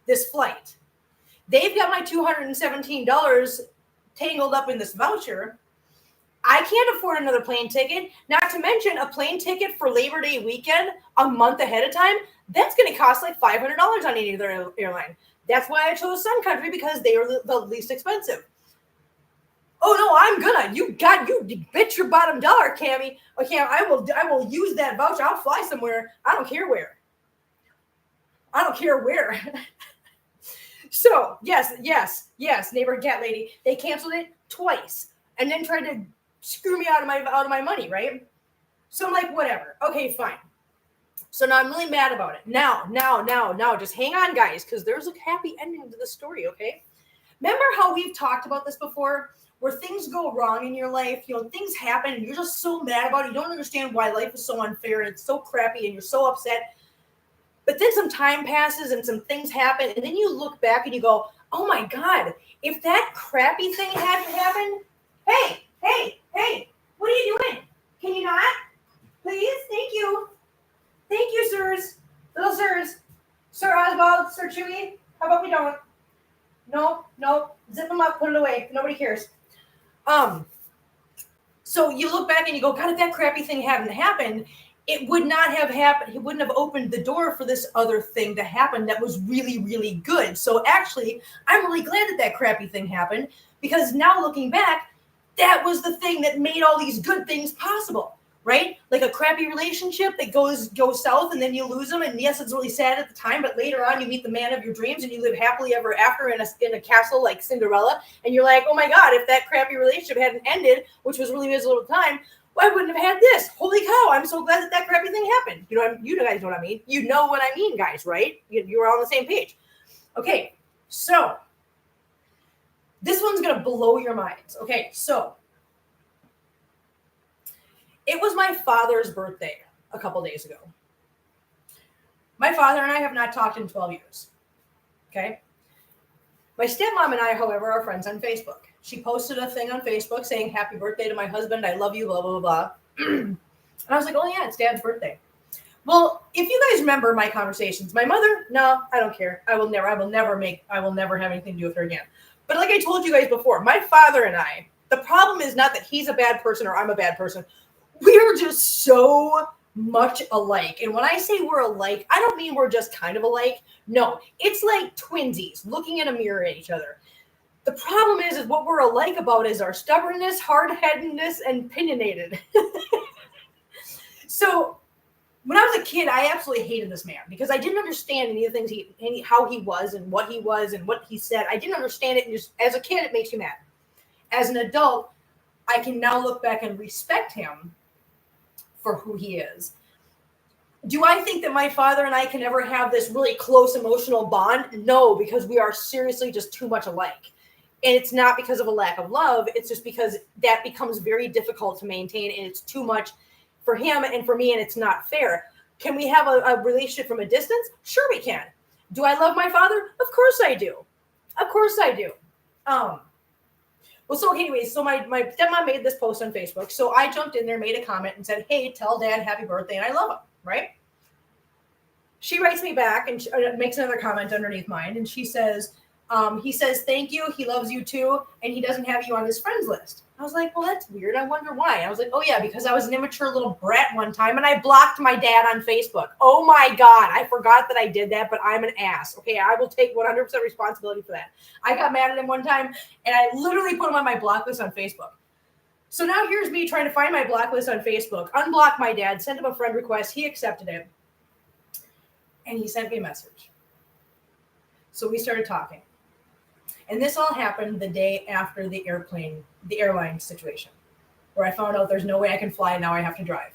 this flight. They've got my $217 tangled up in this voucher. I can't afford another plane ticket, not to mention a plane ticket for Labor Day weekend a month ahead of time. That's going to cost like $500 on any other airline. That's why I chose Sun Country, because they are the least expensive. Oh no, I'm gonna. You bet your bottom dollar, Cammy. Okay, I will use that voucher. I'll fly somewhere. I don't care where. So yes, neighborhood cat lady. They canceled it twice and then tried to screw me out of my money, right? So I'm like, whatever. Okay, fine. So now I'm really mad about it. Now, just hang on, guys, because there's a happy ending to the story, okay? Remember how we've talked about this before, where things go wrong in your life, things happen, and you're just so mad about it. You don't understand why life is so unfair, and it's so crappy, and you're so upset. But then some time passes, and some things happen, and then you look back and you go, oh my God, if that crappy thing hadn't happened, hey, what are you doing? Can you not? Please? Thank you, sirs. Little sirs. Sir Oswald, Sir Chewy, how about we don't? No. Zip them up, put it away. Nobody cares. So you look back and you go, God, if that crappy thing hadn't happened, it would not have happened. It wouldn't have opened the door for this other thing to happen that was really, really good. So actually, I'm really glad that crappy thing happened, because now looking back, that was the thing that made all these good things possible, right? Like a crappy relationship that goes south and then you lose them. And yes, it's really sad at the time, but later on you meet the man of your dreams and you live happily ever after in a castle like Cinderella. And you're like, oh my God, if that crappy relationship hadn't ended, which was really miserable at the time, well, I wouldn't have had this. Holy cow, I'm so glad that crappy thing happened. You guys know what I mean? You know what I mean, guys, right? You're all on the same page. Okay, so this one's going to blow your minds. Okay, so it was my father's birthday a couple days ago. My father and I have not talked in 12 years. Okay. My stepmom and I, however, are friends on Facebook. She posted a thing on Facebook saying, "Happy birthday to my husband. I love you, blah, blah, blah, blah." And I was like, "Oh, yeah, it's Dad's birthday." Well, if you guys remember my conversations, my mother, no, I don't care. I will never have anything to do with her again. But like I told you guys before, my father and I, the problem is not that he's a bad person or I'm a bad person. We're just so much alike. And when I say we're alike, I don't mean we're just kind of alike. No, it's like twinsies looking in a mirror at each other. The problem is what we're alike about is our stubbornness, hard-headedness, and opinionated. So when I was a kid, I absolutely hated this man because I didn't understand any of the things how he was and what he said. I didn't understand it. And just as a kid, it makes you mad. As an adult, I can now look back and respect him for who he is. Do I think that my father and I can ever have this really close emotional bond? No, because we are seriously just too much alike. And it's not because of a lack of love. It's just because that becomes very difficult to maintain and it's too much for him and for me, and it's not fair. Can we have a relationship from a distance? Sure we can. Do I love my father? Of course I do. Of course I do. Well, so anyways, so my stepmom made this post on Facebook. So I jumped in there, made a comment and said, "Hey, tell Dad happy birthday and I love him," right? She writes me back and makes another comment underneath mine. And she says, he says, "Thank you. He loves you too. And he doesn't have you on his friends list." I was like, "Well, that's weird. I wonder why." I was like, "Oh yeah, because I was an immature little brat one time and I blocked my dad on Facebook." Oh my God. I forgot that I did that, but I'm an ass. Okay. I will take 100% responsibility for that. I got mad at him one time and I literally put him on my block list on Facebook. So now here's me trying to find my block list on Facebook, unblock my dad, send him a friend request. He accepted it. And he sent me a message. So we started talking. And this all happened the day after the airline situation, where I found out there's no way I can fly and now I have to drive.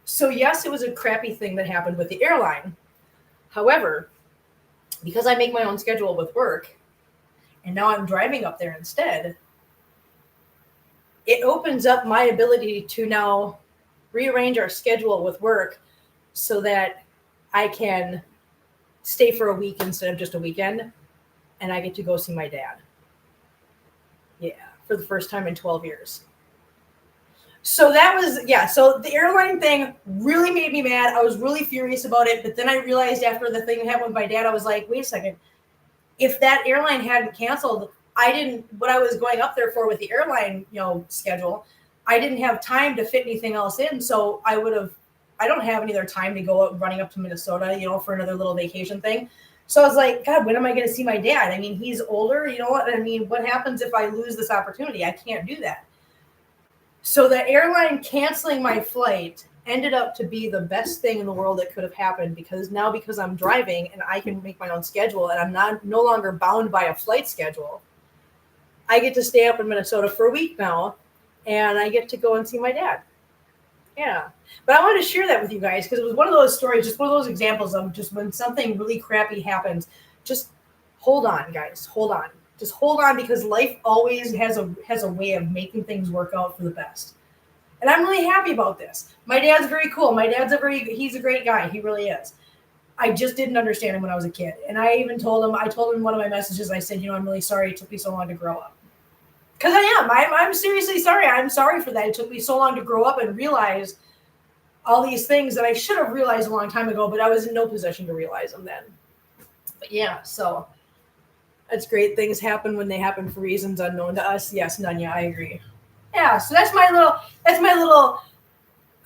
So yes, it was a crappy thing that happened with the airline. However, because I make my own schedule with work, and now I'm driving up there instead, it opens up my ability to now rearrange our schedule with work so that I can stay for a week instead of just a weekend, and I get to go see my dad. Yeah, for the first time in 12 years. So that was, so the airline thing really made me mad. I was really furious about it, but then I realized after the thing happened with my dad, I was like, wait a second. If that airline hadn't canceled, what I was going up there for with the airline, schedule, I didn't have time to fit anything else in, so I don't have any other time to go out running up to Minnesota, for another little vacation thing. So I was like, God, when am I going to see my dad? I mean, he's older, what happens if I lose this opportunity? I can't do that. So the airline canceling my flight ended up to be the best thing in the world that could have happened because I'm driving and I can make my own schedule and I'm no longer bound by a flight schedule. I get to stay up in Minnesota for a week now and I get to go and see my dad. Yeah. But I wanted to share that with you guys because it was one of those stories, just one of those examples of just when something really crappy happens, just hold on, guys. Hold on. Just hold on because life always has a way of making things work out for the best. And I'm really happy about this. My dad's very cool. He's a great guy. He really is. I just didn't understand him when I was a kid. And I told him in one of my messages, I said, I'm really sorry it took me so long to grow up. Because I am. I'm seriously sorry. I'm sorry for that. It took me so long to grow up and realize all these things that I should have realized a long time ago, but I was in no position to realize them then. But yeah, so that's great. Things happen when they happen for reasons unknown to us. Yes, Nunya, I agree. Yeah, so that's my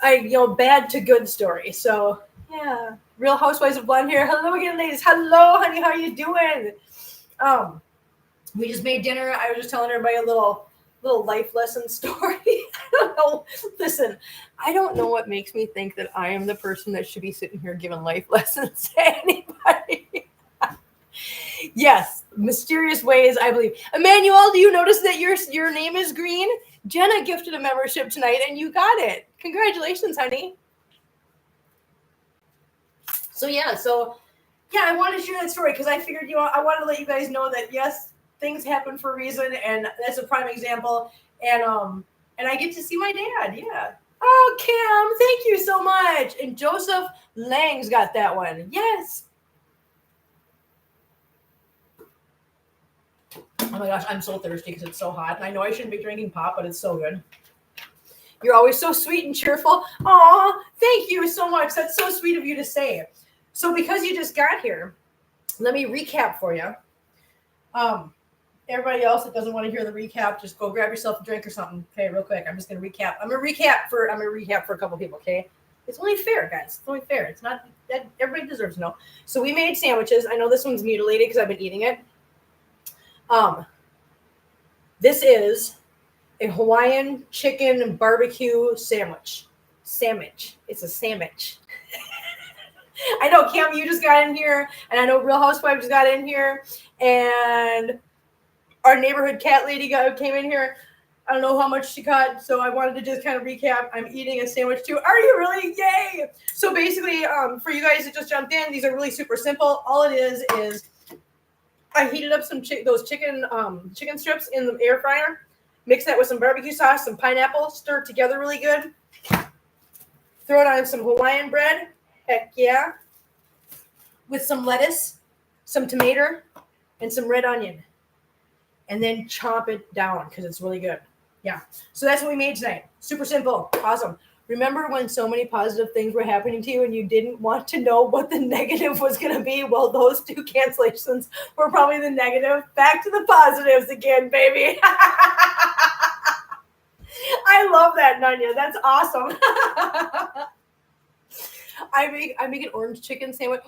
little bad to good story. So yeah, Real Housewives of Blonde here. Hello again, ladies. Hello, honey. How are you doing? We just made dinner. I was just telling everybody a little life lesson story. I don't know. Listen, I don't know what makes me think that I am the person that should be sitting here giving life lessons to anybody. Yes, mysterious ways, I believe. Emmanuel, do you notice that your name is green? Jenna gifted a membership tonight, and you got it. Congratulations, honey. So I wanted to share that story because I figured, I wanted to let you guys know that, yes, things happen for a reason, and that's a prime example. And I get to see my dad. Yeah. Oh, Cam, thank you so much. And Joseph Lang's got that one. Yes. Oh my gosh, I'm so thirsty because it's so hot. And I know I shouldn't be drinking pop, but it's so good. You're always so sweet and cheerful. Aw, thank you so much. That's so sweet of you to say. So because you just got here, let me recap for you. Everybody else that doesn't want to hear the recap, just go grab yourself a drink or something. Okay, real quick. I'm just gonna recap. I'm gonna recap for a couple people. Okay, it's only fair, guys. It's only fair. It's not that everybody deserves to know. So we made sandwiches. I know this one's mutilated because I've been eating it. This is a Hawaiian chicken barbecue sandwich. It's a sandwich. I know, Cam, you just got in here, and I know Real Housewives got in here, and our neighborhood cat lady came in here. I don't know how much she got, so I wanted to just kind of recap. I'm eating a sandwich too. Are you really? Yay! So basically, for you guys that just jumped in, these are really super simple. All it is I heated up some those chicken strips in the air fryer, mix that with some barbecue sauce, some pineapple, stir it together really good. Throw it on some Hawaiian bread. Heck yeah. With some lettuce, some tomato, and some red onion. And then chop it down because it's really good. Yeah. So that's what we made tonight. Super simple. Awesome. Remember when so many positive things were happening to you and you didn't want to know what the negative was going to be? Well, those 2 cancellations were probably the negative. Back to the positives again, baby. I love that, Nanya. That's awesome. I make an orange chicken sandwich.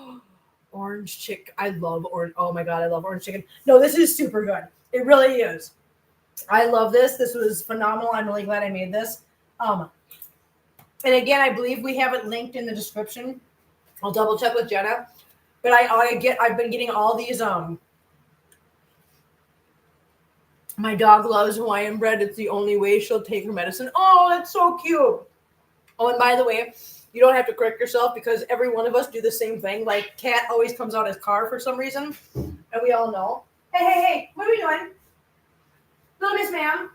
Orange chicken. I love orange. Oh my God, I love orange chicken. No, this is super good. It really is. I love this. This was phenomenal. I'm really glad I made this. And again, I believe we have it linked in the description. I'll double check with Jenna. But I've been getting all these. My dog loves Hawaiian bread. It's the only way she'll take her medicine. Oh, that's so cute. Oh, and by the way, you don't have to correct yourself because every one of us do the same thing. Like Cat always comes out as car for some reason, and we all know. Hey, what are we doing? Little Miss Ma'am,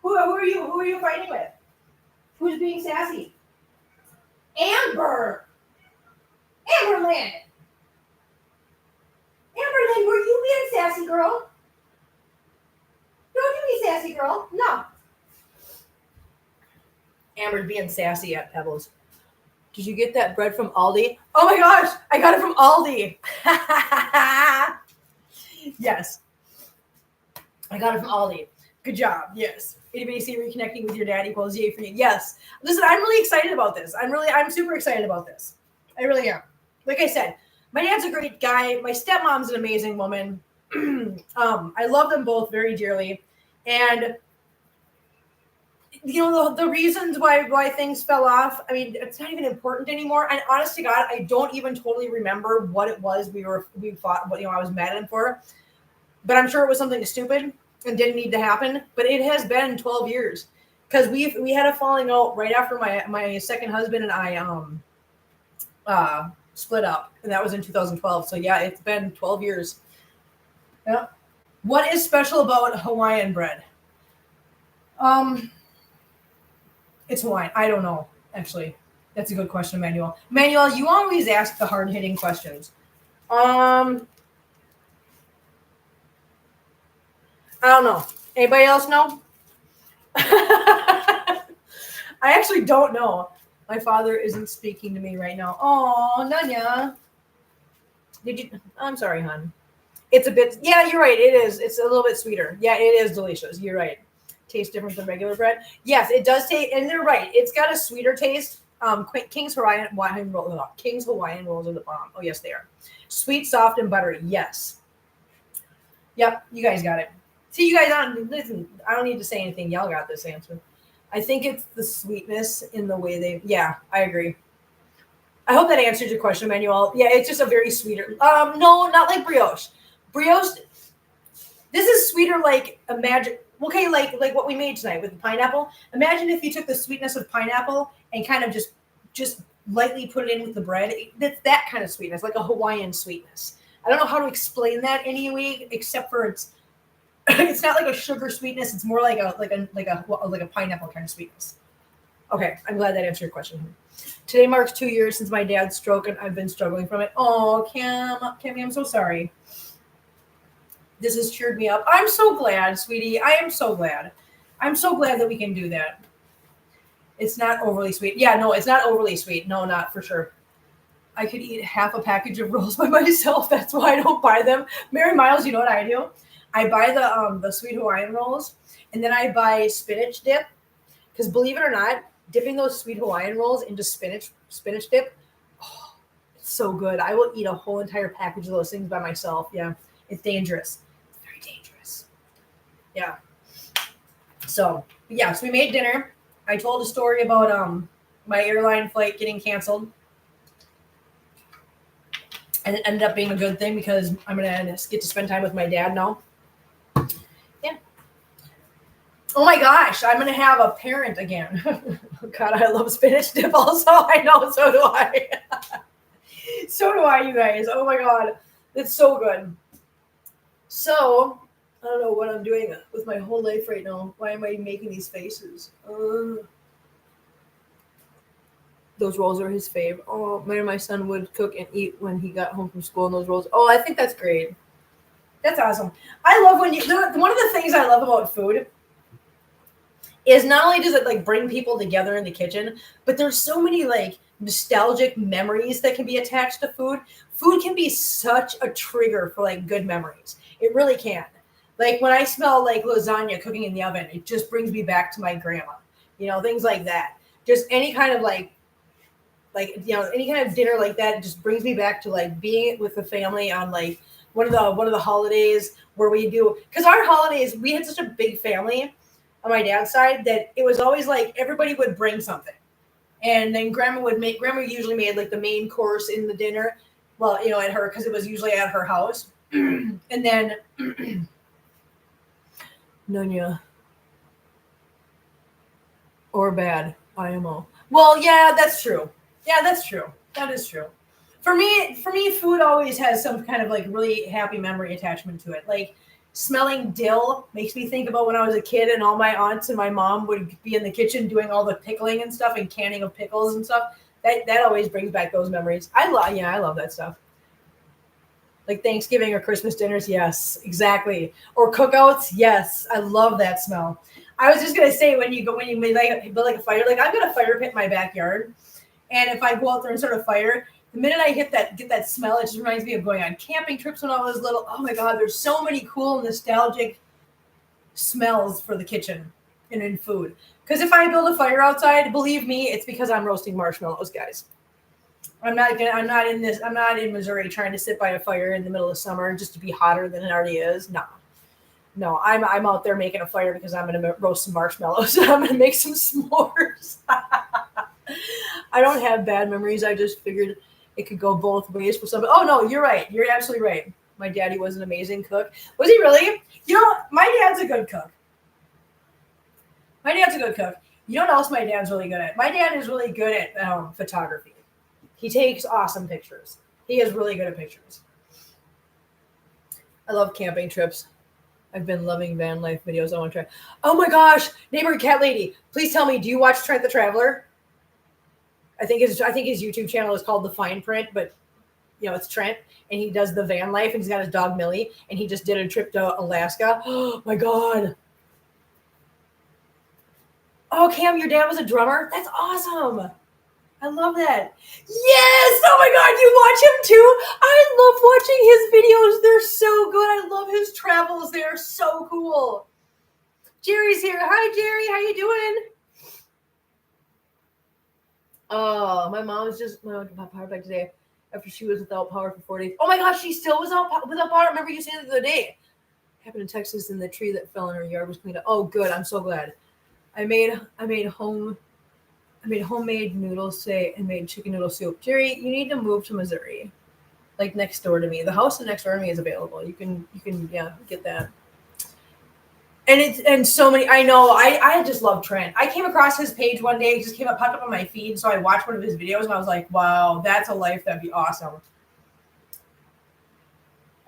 who are you? Who are you fighting with? Who's being sassy? Amberlynn. Amberlynn, were you being sassy, girl? Don't you be sassy, girl. No. Amber's being sassy at Pebbles. Did you get that bread from Aldi? Oh my gosh, I got it from Aldi. Yes. I got it from Aldi. Good job. Yes. ABC reconnecting with your dad equals yay for you. Yes. Listen, I'm really excited about this. I'm super excited about this. I really am. Like I said, my dad's a great guy. My stepmom's an amazing woman. I love them both very dearly. And you know, the reasons why things fell off, I mean, it's not even important anymore. And honest to God, I don't even totally remember what it was we fought, what, I was mad at him for. But I'm sure it was something stupid and didn't need to happen. But it has been 12 years. Because we had a falling out right after my second husband and I split up. And that was in 2012. So yeah, it's been 12 years. Yeah. What is special about Hawaiian bread? It's Hawaiian. I don't know, actually. That's a good question, Emmanuel. Emmanuel, you always ask the hard-hitting questions. I don't know. Anybody else know? I actually don't know. My father isn't speaking to me right now. Oh, Nanya. I'm sorry, hon. It's a bit, yeah, you're right. It is. It's a little bit sweeter. Yeah, it is delicious. You're right. Tastes different than regular bread. Yes, it does taste, and they're right. It's got a sweeter taste. King's Hawaiian rolls are the bomb. Oh yes, they are. Sweet, soft, and buttery. Yes. Yep, you guys got it. See, you guys listen. I don't need to say anything. Y'all got this answer. I think it's the sweetness in the way they. Yeah, I agree. I hope that answers your question, Emmanuel. Yeah, it's just a very sweeter. No, not like brioche. Brioche. This is sweeter. Like imagine. Okay, like what we made tonight with the pineapple. Imagine if you took the sweetness of pineapple and kind of just lightly put it in with the bread. That's that kind of sweetness, like a Hawaiian sweetness. I don't know how to explain that anyway, except for it's not like a sugar sweetness. It's more like a pineapple kind of sweetness. Okay, I'm glad that answered your question. Today marks 2 years since my dad's stroke, and I've been struggling from it. Oh, Kimmy, I'm so sorry. This has cheered me up. I'm so glad, sweetie. I am so glad. I'm so glad that we can do that. It's not overly sweet. Yeah, no, it's not overly sweet. No, not for sure. I could eat half a package of rolls by myself. That's why I don't buy them. Mary Miles, you know what I do? I buy the sweet Hawaiian rolls, and then I buy spinach dip. Because believe it or not, dipping those sweet Hawaiian rolls into spinach dip, oh, it's so good. I will eat a whole entire package of those things by myself. Yeah, it's dangerous. It's very dangerous. Yeah. So yeah, so we made dinner. I told a story about my airline flight getting canceled. And it ended up being a good thing because I'm gonna get to spend time with my dad now. Yeah. Oh my gosh, I'm gonna have a parent again. God, I love spinach dip also. I know, so do I. So do I, you guys. Oh my god. It's so good. So I don't know what I'm doing with my whole life right now. Why am I making these faces? Those rolls are his fave. Oh, my son would cook and eat when he got home from school, and those rolls. Oh, I think that's great. That's awesome. I love when one of the things I love about food is not only does it like bring people together in the kitchen, but there's so many like nostalgic memories that can be attached to food. Food can be such a trigger for like good memories. It really can. Like when I smell like lasagna cooking in the oven, it just brings me back to my grandma. Things like that. Just any kind of like any kind of dinner like that just brings me back to like being with the family on like one of the holidays where we do, because our holidays, we had such a big family on my dad's side that it was always like everybody would bring something, and then grandma usually made like the main course in the dinner, well, at her, because it was usually at her house. And then Nunya or bad IMO. Well, yeah, that's true. Yeah, that's true. That is true. For me, food always has some kind of like really happy memory attachment to it. Like smelling dill makes me think about when I was a kid and all my aunts and my mom would be in the kitchen doing all the pickling and stuff and canning of pickles and stuff. That always brings back those memories. I love that stuff. Like Thanksgiving or Christmas dinners, yes, exactly. Or cookouts, yes. I love that smell. I was just gonna say when you build like a fire, like I've got a fire pit in my backyard. And if I go out there and start a fire, the minute I get that smell, it just reminds me of going on camping trips when I was little. Oh my God, there's so many cool, nostalgic smells for the kitchen and in food. Because if I build a fire outside, believe me, it's because I'm roasting marshmallows, guys. I'm not in Missouri trying to sit by a fire in the middle of summer just to be hotter than it already is. No, I'm out there making a fire because I'm going to roast some marshmallows. I'm going to make some s'mores. I don't have bad memories. I just figured it could go both ways for some. Oh no, you're right. You're absolutely right. My daddy was an amazing cook. Was he really? My dad's a good cook. You know what else my dad's really good at? My dad is really good at photography. He takes awesome pictures. He is really good at pictures. I love camping trips. I've been loving van life videos. I want to try. Oh my gosh, neighbor cat lady, please tell me, do you watch Trent the Traveler? I think his YouTube channel is called The Fine Print, but it's Trent, and he does the van life, and he's got his dog Millie, and he just did a trip to Alaska. Oh my God. Oh, Cam, your dad was a drummer? That's awesome. I love that. Yes! Oh my God, you watch him too? I love watching his videos. They're so good. I love his travels. They are so cool. Jerry's here. Hi, Jerry. How you doing? Oh, my mom was just without power back today after she was without power for 4 days. Oh my gosh, she still was without power. I remember you saying it the other day. Happened in Texas, and the tree that fell in her yard was cleaned up. Oh, good. I'm so glad. I made homemade noodles today and made chicken noodle soup. Jerry, you need to move to Missouri, like next door to me. The house next door to me is available. You can get that. And so many. I know. I just love Trent. I came across his page one day. It just popped up on my feed, so I watched one of his videos and I was like, wow, that's a life. That'd be awesome.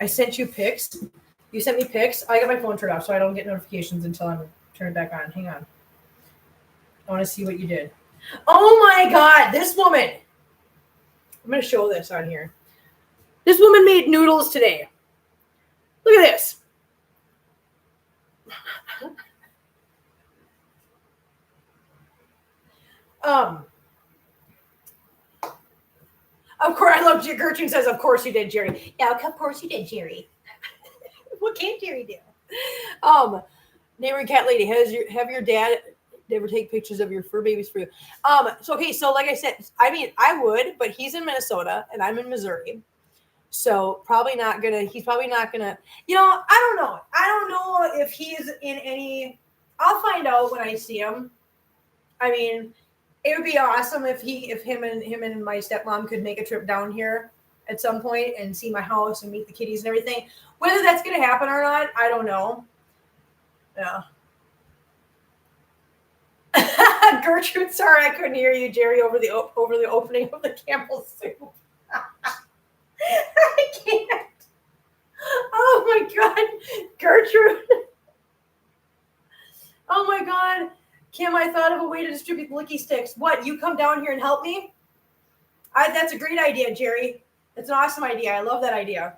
I sent you pics. You sent me pics. I got my phone turned off, so I don't get notifications until I'm turned back on. Hang on. I want to see what you did. Oh my God, this woman. I'm going to show this on here. This woman made noodles today. Look at this. Of course, I love Gertrude says, of course you did, Jerry. Yeah, of course you did, Jerry. What can Jerry do? Neighboring cat lady, have your dad ever take pictures of your fur babies for you? So okay, so like I said, I mean, I would, but he's in Minnesota and I'm in Missouri. So he's probably not gonna, I don't know. I don't know if he's in any, I'll find out when I see him. I mean, it would be awesome if him and my stepmom could make a trip down here at some point and see my house and meet the kitties and everything. Whether that's gonna happen or not, I don't know. Yeah. Gertrude, sorry I couldn't hear you, Jerry, over the opening of the Campbell soup. I can't. Oh my God, Gertrude. Oh my God, Kim, I thought of a way to distribute licky sticks. What? You come down here and help me? That's a great idea, Jerry. That's an awesome idea. I love that idea.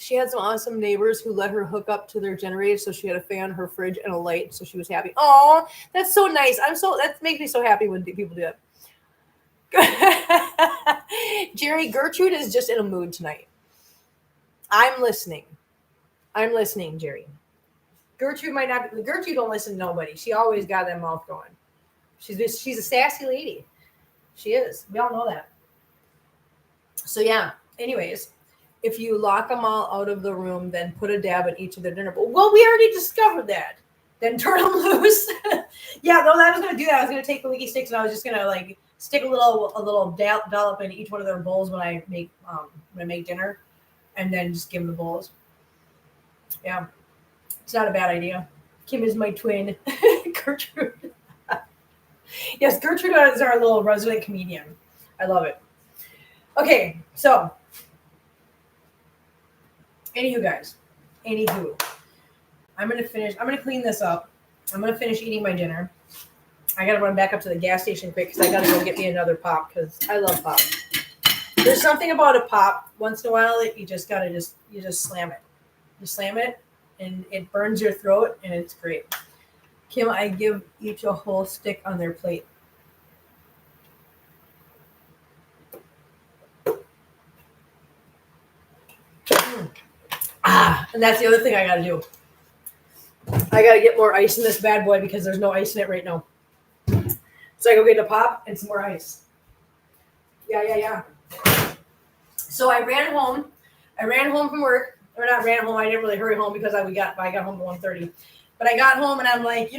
She had some awesome neighbors who let her hook up to their generator, so she had a fan, her fridge, and a light, so she was happy. Oh, that's so nice. That makes me so happy when people do that. Jerry, Gertrude is just in a mood tonight. I'm listening, Jerry. Gertrude might not. Gertrude don't listen to nobody. She always got that mouth going. She's a sassy lady. She is. We all know that. So yeah. Anyways. If you lock them all out of the room, then put a dab in each of their dinner bowls. Well, we already discovered that. Then turn them loose. Yeah, no, I was going to do that. I was going to take the leaky sticks and I was just going to stick a little dollop in each one of their bowls when I make dinner, and then just give them the bowls. Yeah, it's not a bad idea. Kim is my twin, Gertrude. Yes, Gertrude is our little resident comedian. I love it. Okay, so. Anywho, I'm going to clean this up. I'm going to finish eating my dinner. I got to run back up to the gas station quick because I got to go get me another pop because I love pop. There's something about a pop once in a while that you just slam it. You slam it and it burns your throat and it's great. Kim, I give each a whole stick on their plate. And that's the other thing I got to do. I got to get more ice in this bad boy because there's no ice in it right now. So I go get a pop and some more ice. Yeah. So I ran home. From work. Or not ran home. I didn't really hurry home because I got home at 1:30. But I got home and I'm like,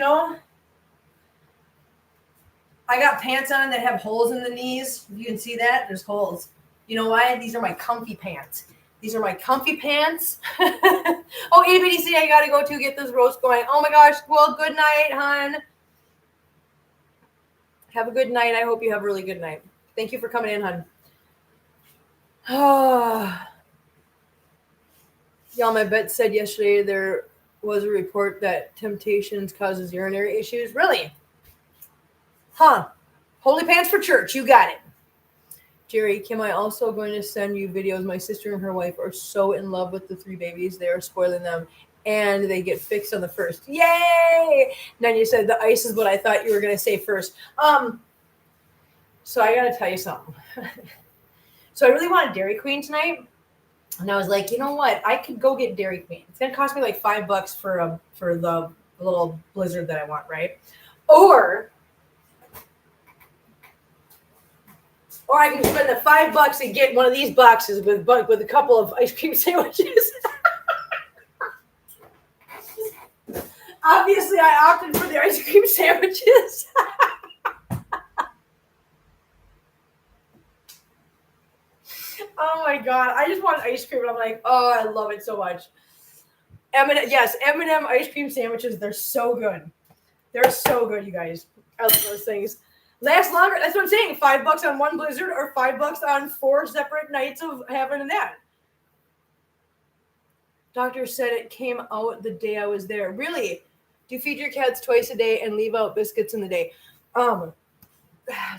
I got pants on that have holes in the knees. You can see that. There's holes. You know why? These are my comfy pants. Oh, ABDC, I got to go to get this roast going. Oh my gosh. Well, good night, hon. Have a good night. I hope you have a really good night. Thank you for coming in, hon. Y'all, my vet said yesterday there was a report that temptations causes urinary issues. Really? Huh. Holy pants for church. You got it. Jerry, Kim, I also going to send you videos. My sister and her wife are so in love with the 3 babies. They are spoiling them, and they get fixed on the first. Yay! Then you said the ice is what I thought you were going to say first. So I got to tell you something. So I really wanted Dairy Queen tonight, and I was like, you know what? I could go get Dairy Queen. It's going to cost me like $5 for the little blizzard that I want, right? Or I can spend the $5 and get one of these boxes with a couple of ice cream sandwiches. Obviously, I opted for the ice cream sandwiches. Oh my God. I just want ice cream. And I'm like, oh, I love it so much. M&M ice cream sandwiches. They're so good. They're so good, you guys. I love those things. Last longer. That's what I'm saying. $5 on one blizzard or $5 on 4 separate nights of having that. Doctor said it came out the day I was there. Really? Do you feed your cats twice a day and leave out biscuits in the day? So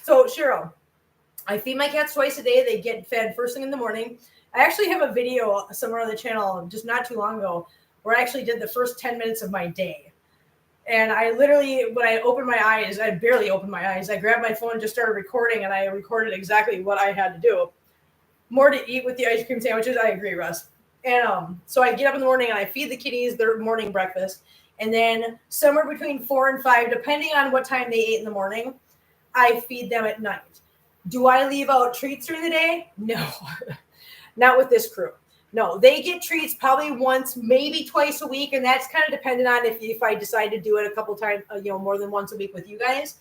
Cheryl, I feed my cats twice a day. They get fed first thing in the morning. I actually have a video somewhere on the channel just not too long ago where I actually did the first 10 minutes of my day. And I literally, when I opened my eyes, I barely opened my eyes. I grabbed my phone and just started recording, and I recorded exactly what I had to do. More to eat with the ice cream sandwiches. I agree, Russ. And so I get up in the morning and I feed the kitties their morning breakfast. And then somewhere between 4 and 5, depending on what time they ate in the morning, I feed them at night. Do I leave out treats during the day? No, not with this crew. No, they get treats probably once, maybe twice a week, and that's kind of dependent on if I decide to do it a couple times, more than once a week with you guys.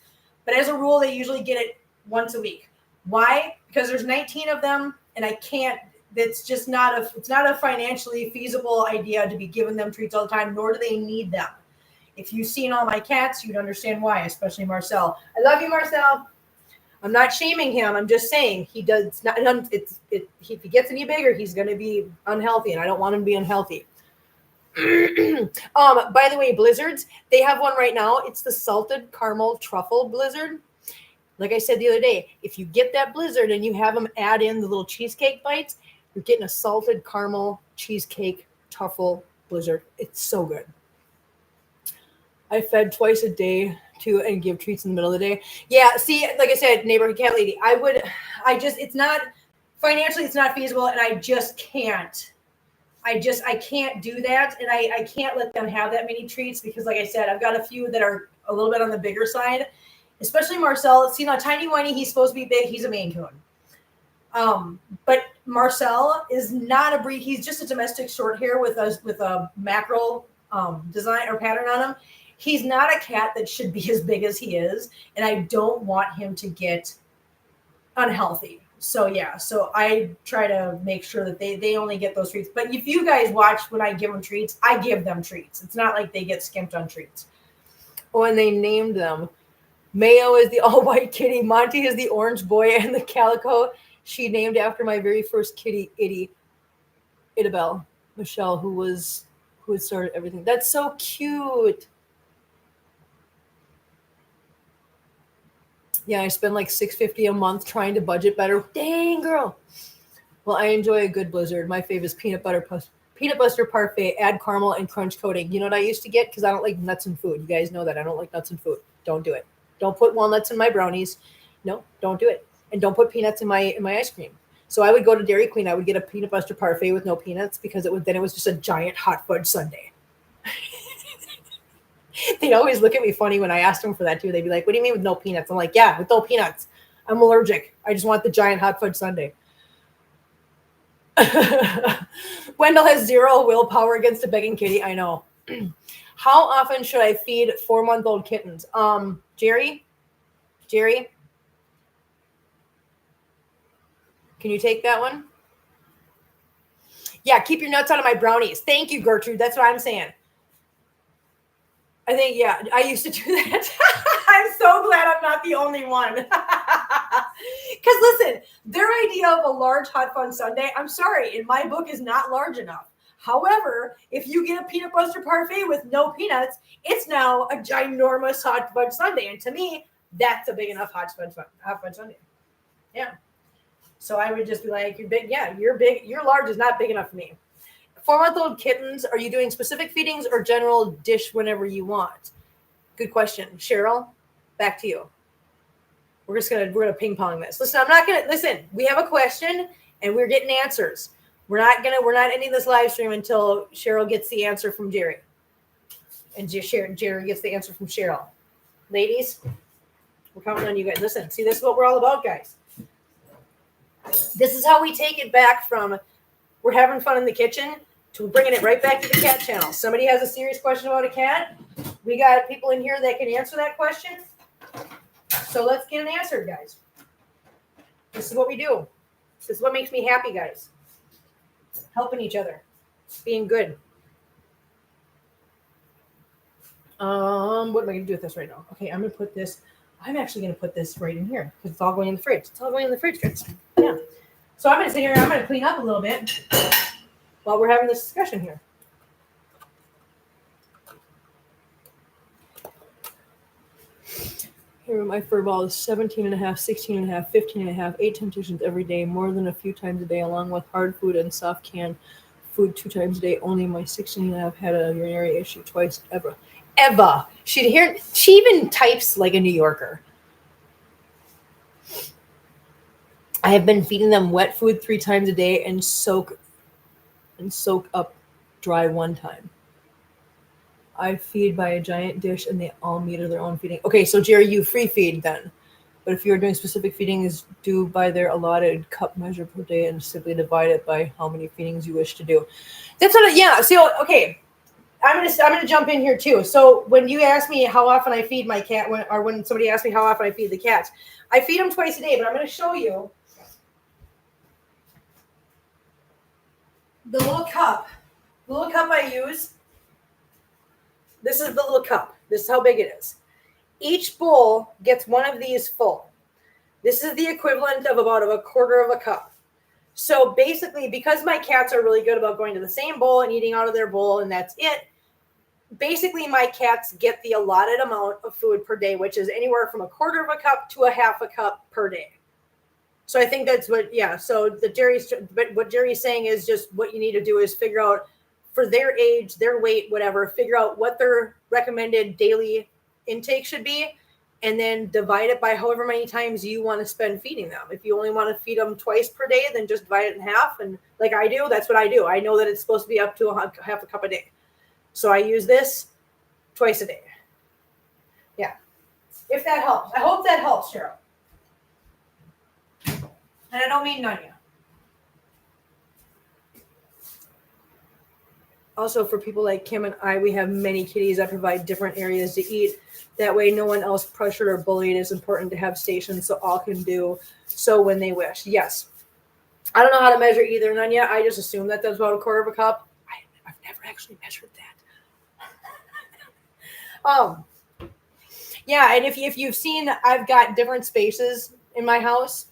But as a rule, they usually get it once a week. Why? Because there's 19 of them, and I can't. It's just it's not a financially feasible idea to be giving them treats all the time, nor do they need them. If you've seen all my cats, you'd understand why, especially Marcel. I love you, Marcel. I'm not shaming him. I'm just saying he does not. If he gets any bigger, he's going to be unhealthy, and I don't want him to be unhealthy. By the way, blizzards, they have one right now. It's the salted caramel truffle blizzard. Like I said the other day, if you get that blizzard and you have them add in the little cheesecake bites, you're getting a salted caramel cheesecake truffle blizzard. It's so good. I fed twice a day too and give treats in the middle of the day. Yeah, see, like I said, neighborhood cat lady, it's not financially, it's not feasible, and I just can't. I can't do that, and I can't let them have that many treats because, like I said, I've got a few that are a little bit on the bigger side, especially Marcel. See, now Tiny Whiny, he's supposed to be big. He's a Maine Coon. But Marcel is not a breed. He's just a domestic short hair with a mackerel design or pattern on him. He's not a cat that should be as big as he is, and I don't want him to get unhealthy. So yeah, so I try to make sure that they only get those treats. But if you guys watch when I give them treats, I give them treats. It's not like they get skimped on treats. Oh, and they named them. Meow is the all-white kitty. Monty is the orange boy, and the calico she named after my very first kitty, Idabelle Michelle, who had started everything. That's so cute. Yeah, I spend like $6.50 a month trying to budget better. Dang, girl. Well, I enjoy a good blizzard. My favorite is peanut butter parfait, add caramel and crunch coating. You know what I used to get? Because I don't like nuts in food. You guys know that I don't like nuts in food. Don't do it. Don't put walnuts in my brownies. No, don't do it. And don't put peanuts in my ice cream. So I would go to Dairy Queen. I would get a peanut butter parfait with no peanuts because it was just a giant hot fudge sundae. They always look at me funny when I asked them for that too. They'd be like, "What do you mean with no peanuts?" I'm like, "Yeah, with no peanuts. I'm allergic. I just want the giant hot fudge sundae." Wendell has zero willpower against a begging kitty. I know. How often should I feed 4-month-old kittens? Jerry, can you take that one? Yeah, keep your nuts out of my brownies. Thank you, Gertrude. That's what I'm saying. I think, yeah, I used to do that. I'm so glad I'm not the only one. Because listen, their idea of a large hot fun sundae, I'm sorry, in my book is not large enough. However, if you get a peanut butter parfait with no peanuts, it's now a ginormous hot fudge sundae. And to me, that's a big enough hot fudge sundae. Yeah. So I would just be like, "You're big. Yeah, you're big. Your large is not big enough for me." 4-month-old kittens, are you doing specific feedings or general dish whenever you want? Good question. Cheryl, back to you. We're gonna ping pong this. Listen, we have a question and we're getting answers. We're not ending this live stream until Cheryl gets the answer from Jerry. And Jerry gets the answer from Cheryl. Ladies, we're counting on you guys. Listen, see, this is what we're all about, guys. This is how we take it back from we're having fun in the kitchen to bringing it right back to the cat channel. Somebody has a serious question about a cat. We got people in here that can answer that question. So let's get it answered, guys. This is what we do. This is what makes me happy, guys. Helping each other. Being good. What am I going to do with this right now? Okay, I'm actually going to put this right in here because it's all going in the fridge. It's all going in the fridge, guys. Yeah. So I'm going to sit here and I'm going to clean up a little bit while we're having this discussion here. My fur ball is 17 and a half, 16 and a half, 15 and a half, 8 temptations every day, more than a few times a day, along with hard food and soft canned food 2 times a day. Only my 16 and a half had a urinary issue twice ever. Ever. She even types like a New Yorker. I have been feeding them wet food 3 times a day and soak up dry 1 time. I feed by a giant dish and they all meter their own feeding. Okay, so Jerry, you free feed then. But if you're doing specific feedings, do by their allotted cup measure per day and simply divide it by how many feedings you wish to do. That's what so okay. I'm gonna jump in here too. So when you ask me how often I feed my cat, when somebody asks me how often I feed the cats, I feed them twice a day, but I'm gonna show you the little cup I use. This is the little cup. This is how big it is. Each bowl gets one of these full. This is the equivalent of about a quarter of a cup. So basically, because my cats are really good about going to the same bowl and eating out of their bowl, and that's it, basically my cats get the allotted amount of food per day, which is anywhere from a quarter of a cup to a half a cup per day. So I think that's what what Jerry's saying is just what you need to do is figure out for their age, their weight, whatever, figure out what their recommended daily intake should be, and then divide it by however many times you want to spend feeding them. If you only want to feed them twice per day, then just divide it in half. And like I do, that's what I do. I know that it's supposed to be up to half a cup a day. So I use this twice a day. Yeah. If that helps. I hope that helps, Cheryl. And I don't mean Nanya. Also, for people like Kim and I, we have many kitties that provide different areas to eat. That way, no one else pressured or bullied. It's important to have stations so all can do so when they wish. Yes. I don't know how to measure either, Nanya. I just assume that that's about a quarter of a cup. I've never actually measured that. Yeah, and if you've seen, I've got different spaces in my house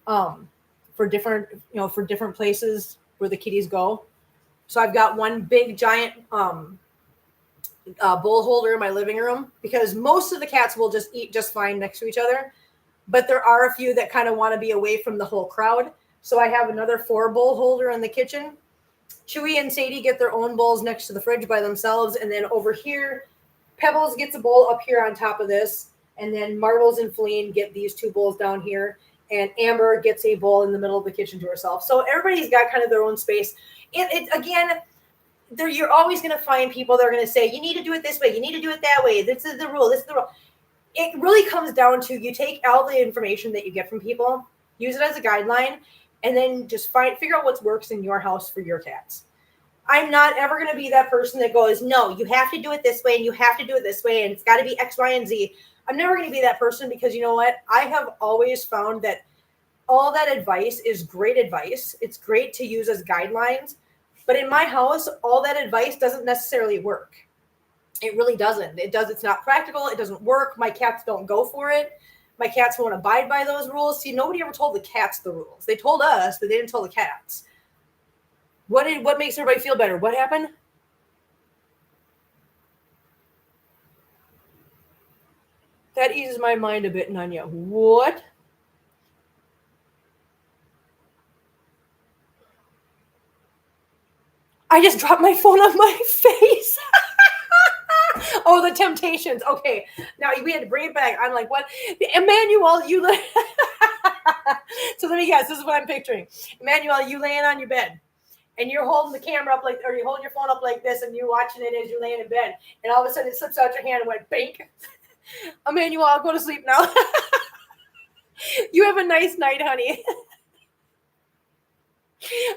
for different places where the kitties go. So I've got one big giant bowl holder in my living room because most of the cats will just eat just fine next to each other. But there are a few that kind of want to be away from the whole crowd. So I have another 4 bowl holder in the kitchen. Chewy and Sadie get their own bowls next to the fridge by themselves. And then over here, Pebbles gets a bowl up here on top of this. And then Marbles and Feline get these 2 bowls down here. And Amber gets a bowl in the middle of the kitchen to herself. So everybody's got kind of their own space. You're always going to find people that are going to say, you need to do it this way. You need to do it that way. This is the rule. This is the rule. It really comes down to you take all the information that you get from people, use it as a guideline, and then just figure out what works in your house for your cats. I'm not ever going to be that person that goes, no, you have to do it this way and you have to do it this way and it's got to be X, Y, and Z. I'm never going to be that person because you know what? I have always found that all that advice is great advice. It's great to use as guidelines. But in my house, all that advice doesn't necessarily work. It really doesn't. It's not practical. It doesn't work. My cats don't go for it. My cats won't abide by those rules. See, nobody ever told the cats the rules. They told us, but they didn't tell the cats. What makes everybody feel better? What happened? That eases my mind a bit, Nanya. What? I just dropped my phone on my face. Oh, the Temptations. Okay. Now we had to bring it back. I'm like, what? Emmanuel, you So let me guess. This is what I'm picturing. Emmanuel, you laying on your bed. And you're holding the camera up or you're holding your phone up like this and you're watching it as you're laying in bed. And all of a sudden it slips out your hand and went bink. Emmanuel, I'll go to sleep now. You have a nice night, honey.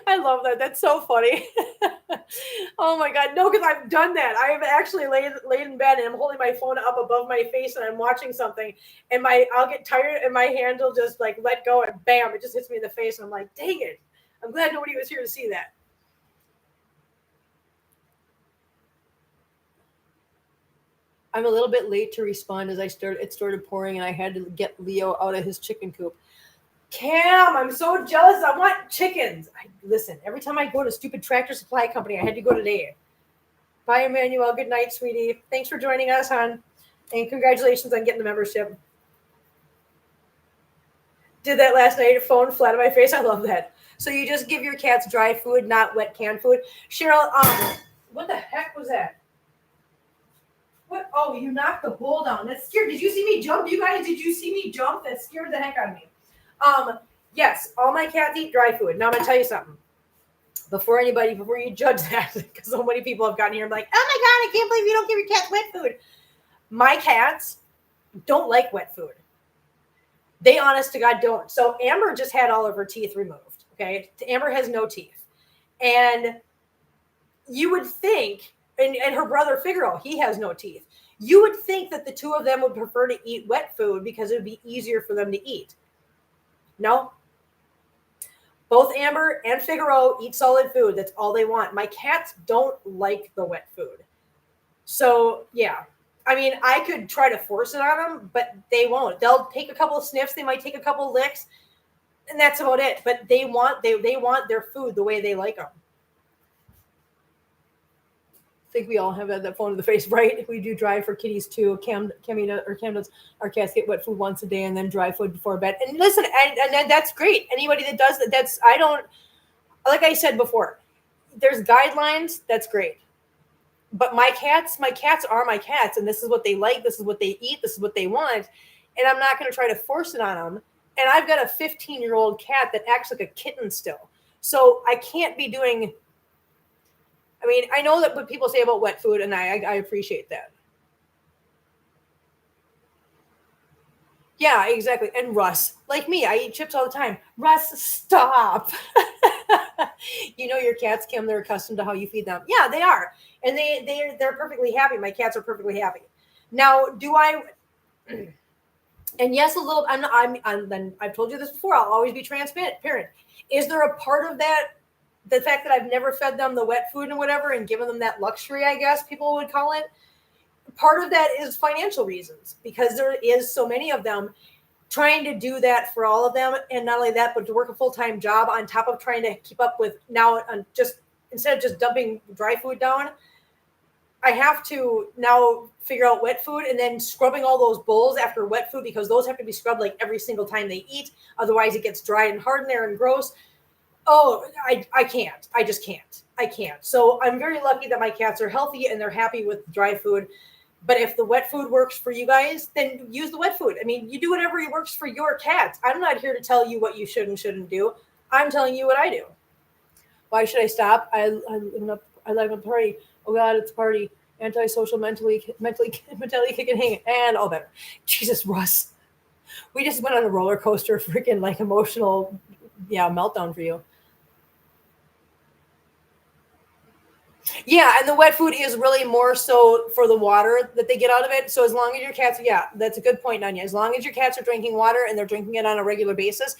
I love that. That's so funny. Oh my God. No, because I've done that. I have actually laid in bed and I'm holding my phone up above my face and I'm watching something and I'll get tired and my hand will just like let go and bam, it just hits me in the face. And I'm like, dang it. I'm glad nobody was here to see that. I'm a little bit late to respond as it started pouring and I had to get Leo out of his chicken coop. Cam, I'm so jealous. I want chickens. Listen, every time I go to stupid Tractor Supply Company, I had to go today. Bye, Emmanuel. Good night, sweetie. Thanks for joining us, hon. And congratulations on getting the membership. Did that last night, phone flat on my face. I love that. So you just give your cats dry food, not wet canned food. Cheryl, what the heck was that? What? Oh, you knocked the bowl down. That's scared. Did you see me jump? You guys, did you see me jump? That scared the heck out of me. Yes, all my cats eat dry food. Now I'm gonna tell you something. Before you judge that, because so many people have gotten here and like, oh my god, I can't believe you don't give your cats wet food. My cats don't like wet food. They honest to God don't. So Amber just had all of her teeth removed. Okay. Amber has no teeth. And you would think, and her brother Figaro, he has no teeth. You would think that the two of them would prefer to eat wet food because it would be easier for them to eat. No. Both Amber and Figaro eat solid food. That's all they want. My cats don't like the wet food. So, yeah. I mean, I could try to force it on them, but they won't. They'll take a couple of sniffs. They might take a couple of licks, and that's about it. But they want their food the way they like them. I think we all have that phone to the face, right? We do dry for kitties too. Cam does. Our cats get wet food once a day and then dry food before bed. And listen, and that's great. Anybody that does that, I don't, like I said before, there's guidelines. That's great. But my cats are my cats, and this is what they like. This is what they eat. This is what they want. And I'm not going to try to force it on them. And I've got a 15-year-old cat that acts like a kitten still. So I can't be doing, I mean, I know that what people say about wet food, and I appreciate that. Yeah, exactly. And Russ, like me, I eat chips all the time. Russ, stop. You know your cats, Kim, they're accustomed to how you feed them. Yeah, they are. And they're perfectly happy. My cats are perfectly happy. Now, do I and yes, a little I've told you this before, I'll always be transparent. Is there a part of that, the fact that I've never fed them the wet food and whatever and given them that luxury, I guess people would call it? Part of that is financial reasons, because there is so many of them trying to do that for all of them. And not only that, but to work a full-time job on top of trying to keep up with now, just instead of just dumping dry food down, I have to now figure out wet food and then scrubbing all those bowls after wet food, because those have to be scrubbed like every single time they eat. Otherwise it gets dry and hard in there and gross. Oh, I can't. I just can't. I can't. So I'm very lucky that my cats are healthy and they're happy with dry food. But if the wet food works for you guys, then use the wet food. I mean, you do whatever works for your cats. I'm not here to tell you what you should and shouldn't do. I'm telling you what I do. Why should I stop? I live a party. Oh God, it's a party. Antisocial, mentally kicking, hanging, and all better. Jesus, Russ. We just went on a roller coaster, freaking like emotional, meltdown for you. Yeah, and the wet food is really more so for the water that they get out of it. So as long as your cats, that's a good point, Nanya. As long as your cats are drinking water and they're drinking it on a regular basis,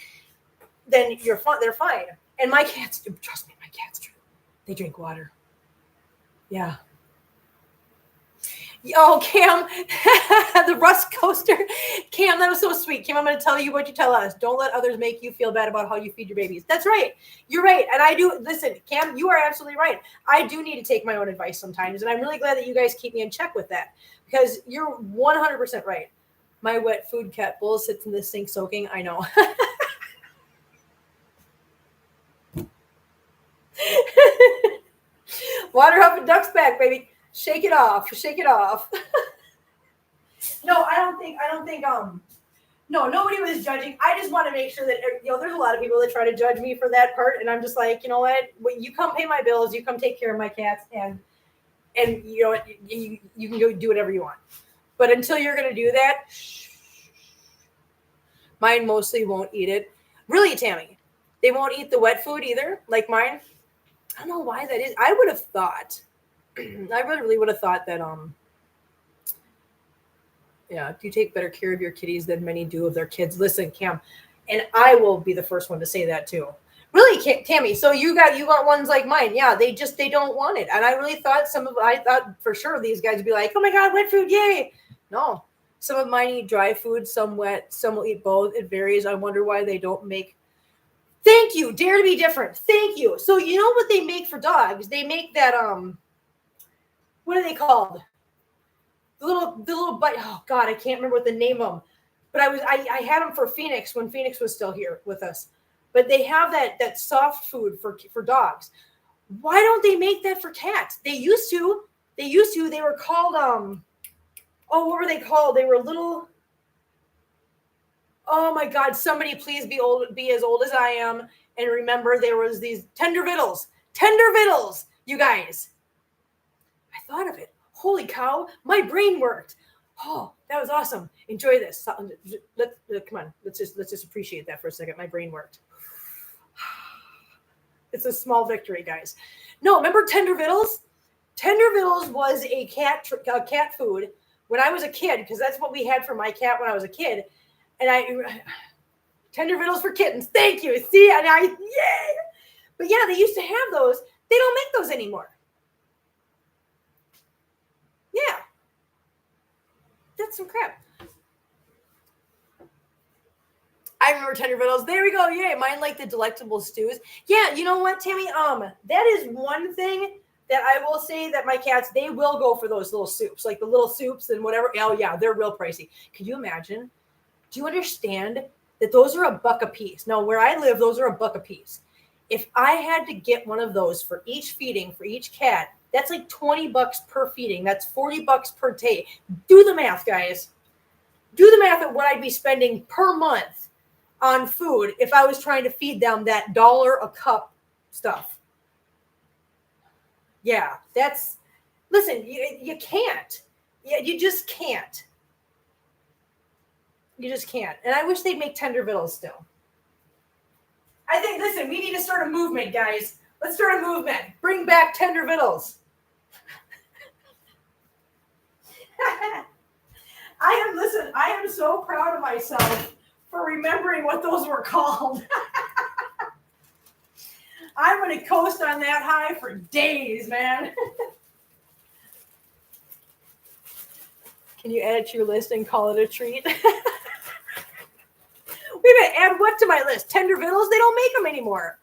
then you're fine. They're fine. And my cats, trust me, my cats they drink water. Yeah. Oh, Cam, the rust coaster. Cam, that was so sweet. Cam, I'm going to tell you what you tell us. Don't let others make you feel bad about how you feed your babies. That's right. You're right. And I do. Listen, Cam, you are absolutely right. I do need to take my own advice sometimes. And I'm really glad that you guys keep me in check with that, because you're 100% right. My wet food cat bowl sits in the sink soaking. I know. Water up and ducks back, baby. Shake it off. Shake it off. No, I don't think, no, nobody was judging. I just want to make sure that, there's a lot of people that try to judge me for that part. And I'm just like, you know what? When you come pay my bills, you come take care of my cats, and you know what? You can go do whatever you want. But until you're going to do that, mine mostly won't eat it. Really, Tammy, they won't eat the wet food either, like mine. I don't know why that is. I would have thought, I really would have thought that, you take better care of your kitties than many do of their kids. Listen, Cam, and I will be the first one to say that too. Really, Tammy, so you got ones like mine. Yeah, they don't want it. And I really thought I thought for sure these guys would be like, oh my God, wet food, yay. No, some of mine eat dry food, some wet, some will eat both. It varies. I wonder why they don't make. Thank you. Dare to be different. Thank you. So you know what they make for dogs? They make that, what are they called? the little bite. Oh God, I can't remember what the name of them. But I had them for Phoenix when Phoenix was still here with us. But they have that soft food for dogs. Why don't they make that for cats? They used to. They were called what were they called? They were little. Oh my God! Somebody please be as old as I am and remember there was these tender vittles. Tender vittles, you guys. I thought of it. Holy cow! My brain worked. Oh, that was awesome. Enjoy this. Come on. Let's just appreciate that for a second. My brain worked. It's a small victory, guys. No, remember tender vittles? Tender vittles was a cat food when I was a kid because that's what we had for my cat when I was a kid. And tender vittles for kittens. Thank you. See, yay. But yeah, they used to have those. They don't make those anymore. Yeah. That's some crap. I remember tender vittles. There we go. Yay. Mine like the delectable stews. Yeah, you know what, Tammy? That is one thing that I will say that my cats, they will go for those little soups, like the little soups and whatever. Oh yeah, they're real pricey. Could you imagine? Do you understand that those are $1 a piece? Now, where I live, those are $1 a piece. If I had to get one of those for each feeding, for each cat, that's like $20 per feeding. That's $40 per day. Do the math, guys. Do the math at what I'd be spending per month on food if I was trying to feed them that $1 a cup stuff. Yeah, listen, you can't. Yeah, you just can't. You just can't. And I wish they'd make tender vittles still. I think, listen, we need to start a movement, guys. Let's start a movement. Bring back tender vittles. I am so proud of myself for remembering what those were called. I'm going to coast on that high for days, man. Can you add it to your list and call it a treat? Wait a minute, add what to my list? Tender vittles? They don't make them anymore.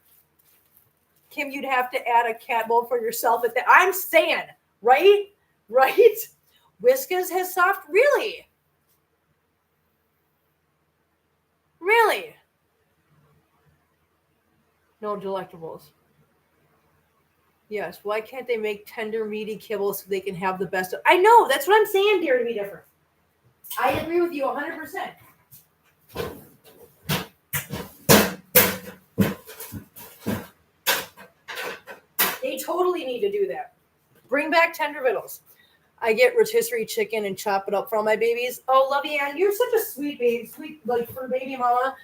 Kim, you'd have to add a cat bowl for yourself at that. I'm saying, right? Right? Whiskas has soft, really? Really? No delectables. Yes, why can't they make tender, meaty kibble so they can have the best of... I know, that's what I'm saying, Dare to Be Different. I agree with you 100%. They totally need to do that. Bring back tender vittles. I get rotisserie chicken and chop it up for all my babies. Oh, Lovey Ann, you're such a sweet baby, like fur baby mama.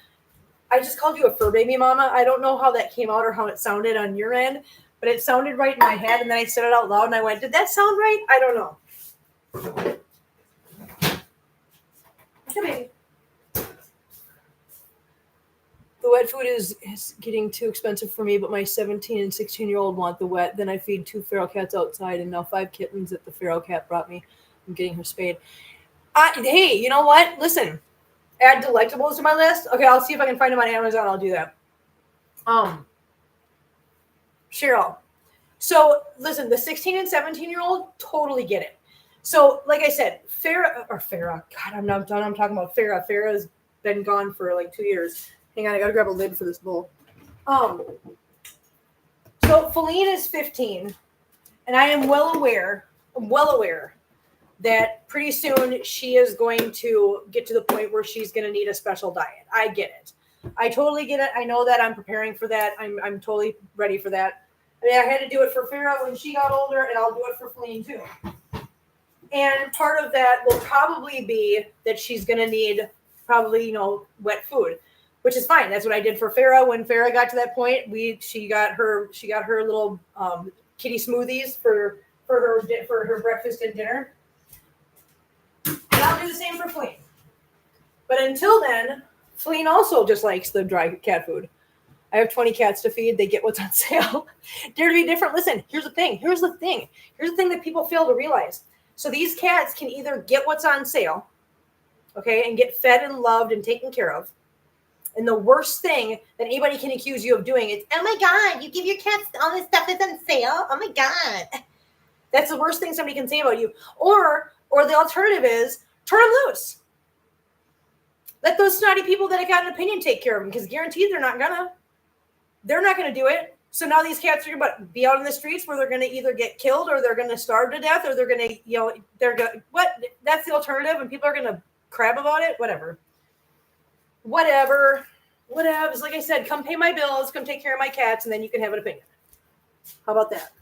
I just called you a fur baby mama. I don't know how that came out or how it sounded on your end, but it sounded right in my head, and then I said it out loud, and I went, did that sound right? I don't know. Come here. The wet food is getting too expensive for me, but my 17 and 16-year-old want the wet. Then I feed 2 feral cats outside and now 5 kittens that the feral cat brought me. I'm getting her spayed. Hey, you know what? Listen, add delectables to my list. Okay, I'll see if I can find them on Amazon. I'll do that. Cheryl. So listen, the 16 and 17-year-old totally get it. So like I said, Farrah. God, I'm not done. I'm talking about Farrah. Farrah's been gone for like 2 years. Hang on, I gotta grab a lid for this bowl. So Feline is 15, and I am well aware that pretty soon she is going to get to the point where she's going to need a special diet. I get it. I totally get it. I know that. I'm preparing for that. I'm totally ready for that. I mean, I had to do it for Farrah when she got older, and I'll do it for Feline too. And part of that will probably be that she's going to need probably, wet food. Which is fine. That's what I did for Farrah. When Farrah got to that point, she got her little kitty smoothies for her breakfast and dinner. And I'll do the same for Feline. But until then, Feline also just likes the dry cat food. I have 20 cats to feed. They get what's on sale. Dare to Be Different. Listen, here's the thing that people fail to realize. So these cats can either get what's on sale, okay, and get fed and loved and taken care of. And the worst thing that anybody can accuse you of doing is, oh my God, you give your cats all this stuff that's on sale. Oh my God. That's the worst thing somebody can say about you. Or Or the alternative is turn them loose. Let those snotty people that have got an opinion take care of them, because guaranteed they're not gonna do it. So now these cats are going to be out in the streets where they're going to either get killed or they're going to starve to death or they're going to, what? That's the alternative, and people are going to crab about it. Whatever. It's like I said, come pay my bills, come take care of my cats, and then you can have an opinion. How about that?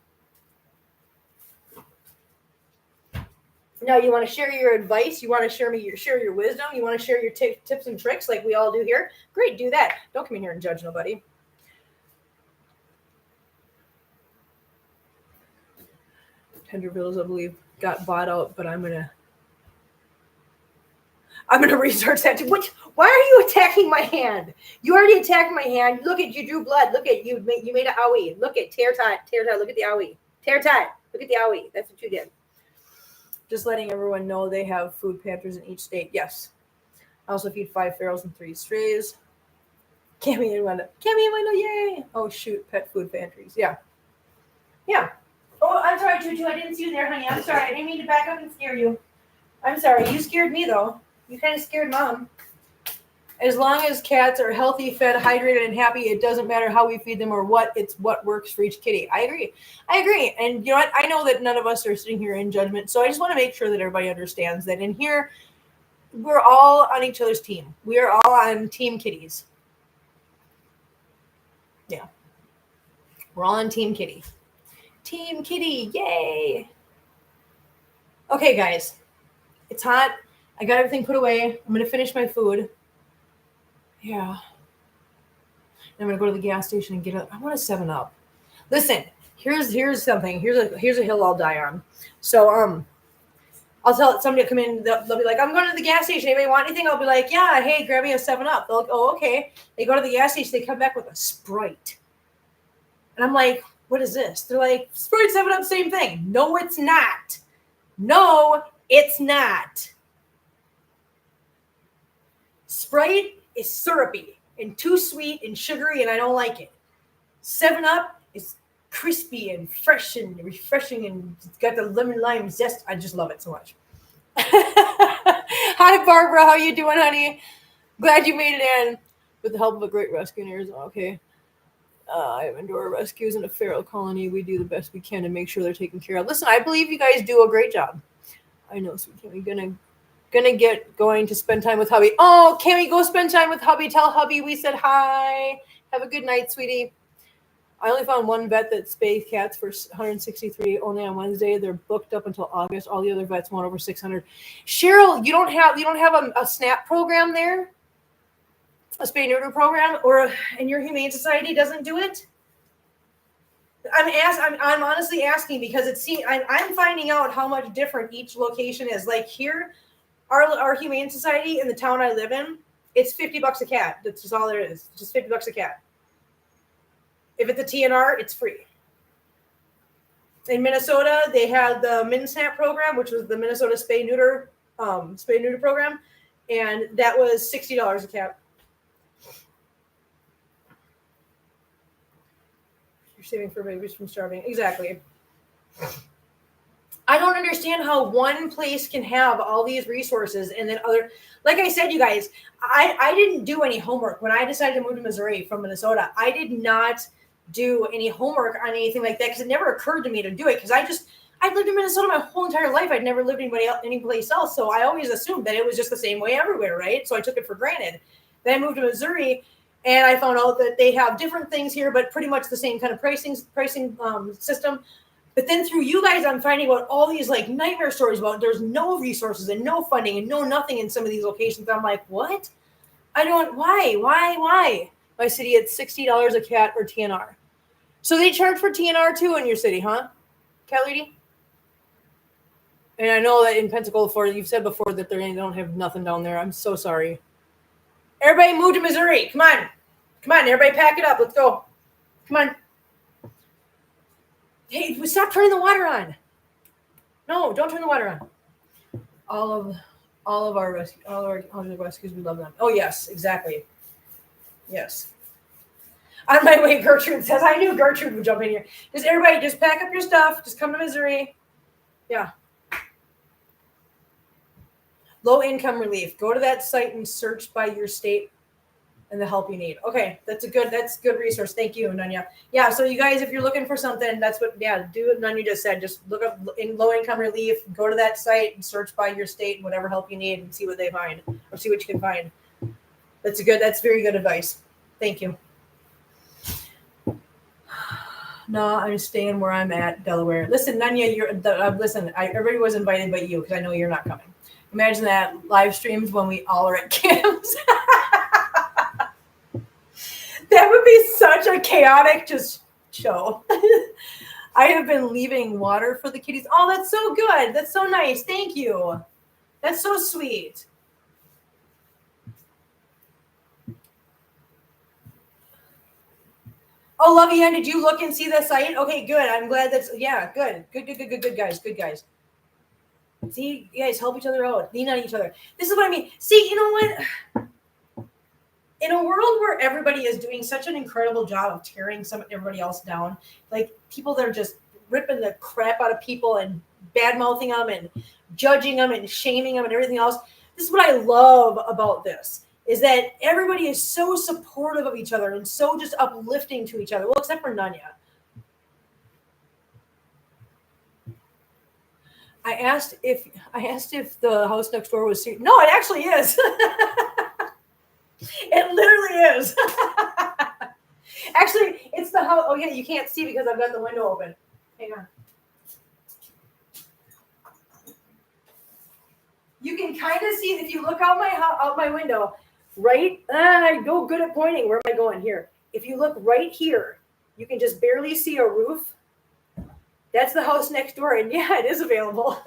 Now, you want to share your advice? You want to share your wisdom? You want to share your tips and tricks like we all do here? Great, do that. Don't come in here and judge nobody. Tendervilles, I believe, got bought out, but I'm gonna research that too. Why are you attacking my hand? You already attacked my hand. Look at you, drew blood. Look at you made an owie. Look at tear tie. Look at the owie. Tear tie. Look at the owie. That's what you did. Just letting everyone know they have food pantries in each state. Yes. I also feed 5 ferals and 3 strays. Cammy and Wendell, yay! Oh shoot, pet food pantries. Yeah. Oh, I'm sorry, Choo Choo. I didn't see you there, honey. I'm sorry. I didn't mean to back up and scare you. I'm sorry. You scared me, though. You kind of scared Mom. As long as cats are healthy, fed, hydrated, and happy, it doesn't matter how we feed them or what. It's what works for each kitty. I agree. And you know what? I know that none of us are sitting here in judgment, so I just want to make sure that everybody understands that in here, we're all on each other's team. We are all on Team Kitties. Yeah. We're all on Team Kitty. Team Kitty, yay! Okay, guys, it's hot. I got everything put away. I'm gonna finish my food. Yeah. And I'm gonna go to the gas station and get I want a 7-Up. Listen, here's something. Here's a hill I'll die on. So I'll tell somebody to come in. They'll be like, I'm going to the gas station. Anybody want anything? I'll be like, yeah. Hey, grab me a 7-Up. They'll like, oh, okay. They go to the gas station. They come back with a Sprite, and I'm like, what is this? They're like, Sprite, 7-Up, same thing. No, it's not. No, it's not. Sprite is syrupy and too sweet and sugary, and I don't like it. 7-Up is crispy and fresh and refreshing, and it's got the lemon lime zest. I just love it so much. Hi, Barbara. How you doing, honey? Glad you made it in with the help of a great rescue in Arizona. Okay. I have indoor rescues in a feral colony. We do the best we can to make sure they're taken care of. Listen, I believe you guys do a great job. I know, sweet Kimmy. Gonna get going to spend time with hubby. Oh, Kimmy, go spend time with hubby. Tell hubby we said hi. Have a good night, sweetie. I only found one vet that spayed cats for $163 only on Wednesday. They're booked up until August. All the other vets want over $600. Cheryl, you don't have a SNAP program there? A spay neuter program, and your Humane Society doesn't do it? I'm honestly asking because I'm finding out how much different each location is. Like here, our Humane Society in the town I live in, it's $50 a cat. That's just all there is. Just $50 a cat. If it's a TNR, it's free. In Minnesota, they had the MinSnap program, which was the Minnesota spay neuter program, and that was $60 a cat. Saving for babies from starving. Exactly. I don't understand how one place can have all these resources and then other, like I said, you guys, I didn't do any homework when I decided to move to Missouri from Minnesota. I did not do any homework on anything like that because it never occurred to me to do it because I lived in Minnesota my whole entire life. I'd never lived anyplace else. So I always assumed that it was just the same way everywhere, right? So I took it for granted. Then I moved to Missouri. And I found out that they have different things here, but pretty much the same kind of pricing system. But then through you guys, I'm finding out all these like nightmare stories about there's no resources and no funding and no nothing in some of these locations. I'm like, what? Why? My city, it's $60 a cat or TNR. So they charge for TNR too in your city, huh? Cat lady? And I know that in Pensacola, you've said before that they don't have nothing down there. I'm so sorry. Everybody move to Missouri. Come on, everybody pack it up. Let's go. Come on. Hey, stop turning the water on. No, don't turn the water on. All of our rescues, we love them. Oh, yes, exactly. Yes. On my way, Gertrude says, I knew Gertrude would jump in here. Everybody just pack up your stuff. Just come to Missouri. Yeah. Low income relief. Go to that site and search by your state and the help you need. Okay, that's good resource. Thank you, Nanya. Yeah, so you guys, if you're looking for something, that's what, do what Nanya just said. Just look up in low income relief, go to that site and search by your state and whatever help you need and see what they find or see what you can find. That's very good advice. Thank you. No, I'm staying where I'm at, Delaware. Listen, Nanya, everybody was invited but you, because I know you're not coming. Imagine that live streams when we all are at camps. That would be such a chaotic show. I have been leaving water for the kitties. Oh, that's so good. That's so nice. Thank you. That's so sweet. Oh, Lovey Ann, did you look and see the site? Okay, good. I'm glad good. Good, guys. Good, guys. See, you guys help each other out. Lean on each other. This is what I mean. See, you know what? In a world where everybody is doing such an incredible job of tearing everybody else down, like people that are just ripping the crap out of people and bad-mouthing them and judging them and shaming them and everything else. This is what I love about this, is that everybody is so supportive of each other and so just uplifting to each other. Well, except for Nanya. I asked if the house next door was serious. No, it actually is. It literally is. Actually, it's the house. Oh yeah, you can't see because I've got the window open. Hang on. You can kind of see if you look out my window. Right? I go good at pointing. Where am I going here? If you look right here, you can just barely see a roof. That's the house next door, and yeah, it is available.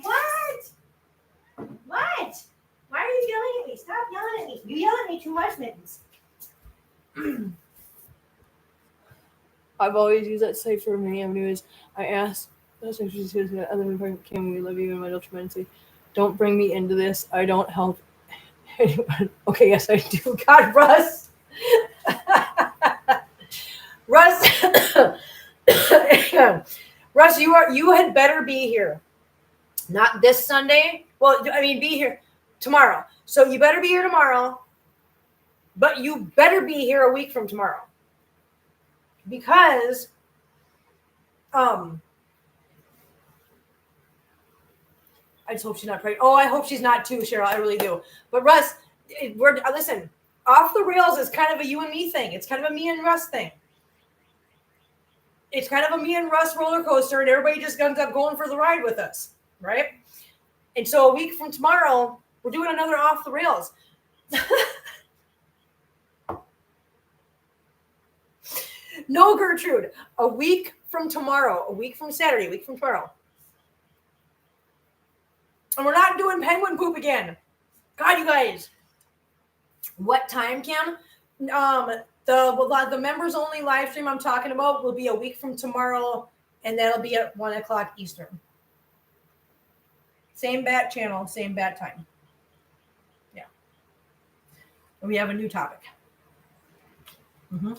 What? Why are you yelling at me? Stop yelling at me. You yell at me too much, Mittens. I've always used that site for many avenues. I asked, can we love you in my tremendously? Don't bring me into this. I don't help anyone. Okay, yes, I do. God, Russ. Russ, you had better be here. Not this Sunday. Well, I mean, be here tomorrow. So you better be here tomorrow, but you better be here a week from tomorrow. Because I just hope she's not pregnant. Oh, I hope she's not too, Cheryl. I really do. But Russ, listen, Off the Rails is kind of a you and me thing. It's kind of a me and Russ thing. It's kind of a me and Russ roller coaster, and everybody just ends up going for the ride with us, right? And so a week from tomorrow, we're doing another Off the Rails. No, Gertrude, a week from tomorrow, a week from Saturday, a week from tomorrow. And we're not doing penguin poop again. God, you guys. What time, Kim? The members only live stream I'm talking about will be a week from tomorrow, and that'll be at 1:00 Eastern. Same bat channel, same bat time. Yeah. And we have a new topic. Mm-hmm.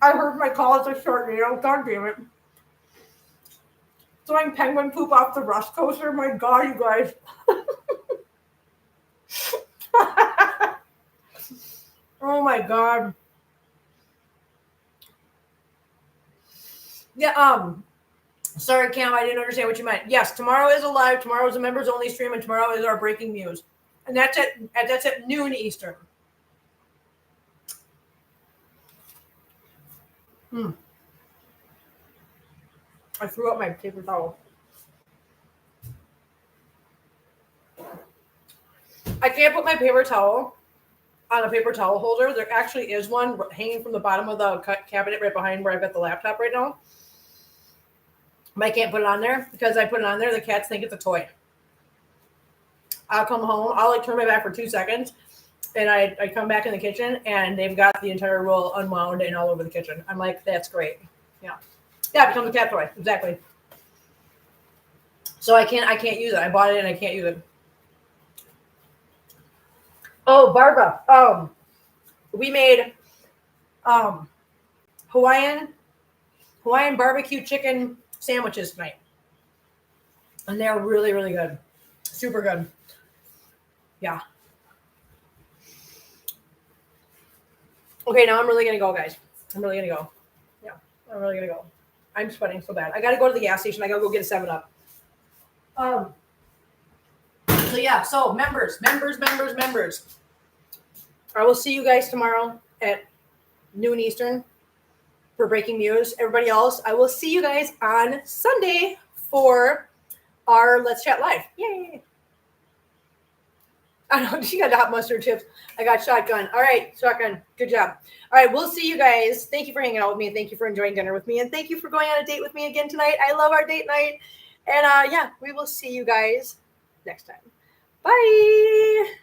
I heard my call is a short video. God damn it. Throwing penguin poop off the Rush coaster. My God, you guys. Oh my God. Yeah, sorry, Cam, I didn't understand what you meant. Yes, tomorrow is a live, tomorrow is a members only stream, and tomorrow is our breaking news. And that's at noon Eastern. I threw out my paper towel. I can't put my paper towel on a paper towel holder. There actually is one hanging from the bottom of the cabinet right behind where I've got the laptop right now. But I can't put it on there because I put it on there, the cats think it's a toy. I'll come home, I'll turn my back for 2 seconds, and I come back in the kitchen, and they've got the entire roll unwound and all over the kitchen. I'm like, that's great. Yeah, it becomes a cat toy. Exactly. So I can't use it. I bought it and I can't use it. Oh, Barbara. We made Hawaiian barbecue chicken sandwiches tonight. And they're really, really good. Super good. Yeah. Okay, now I'm really going to go, guys. I'm really going to go. Yeah, I'm really going to go. I'm sweating so bad. I got to go to the gas station. I got to go get a 7-Up. So yeah, so members. I will see you guys tomorrow at noon Eastern for Breaking News. Everybody else, I will see you guys on Sunday for our Let's Chat Live. Yay! I know she got hot mustard chips. I got shotgun. All right, shotgun. Good job. All right, we'll see you guys. Thank you for hanging out with me. Thank you for enjoying dinner with me. And thank you for going on a date with me again tonight. I love our date night. And yeah, we will see you guys next time. Bye.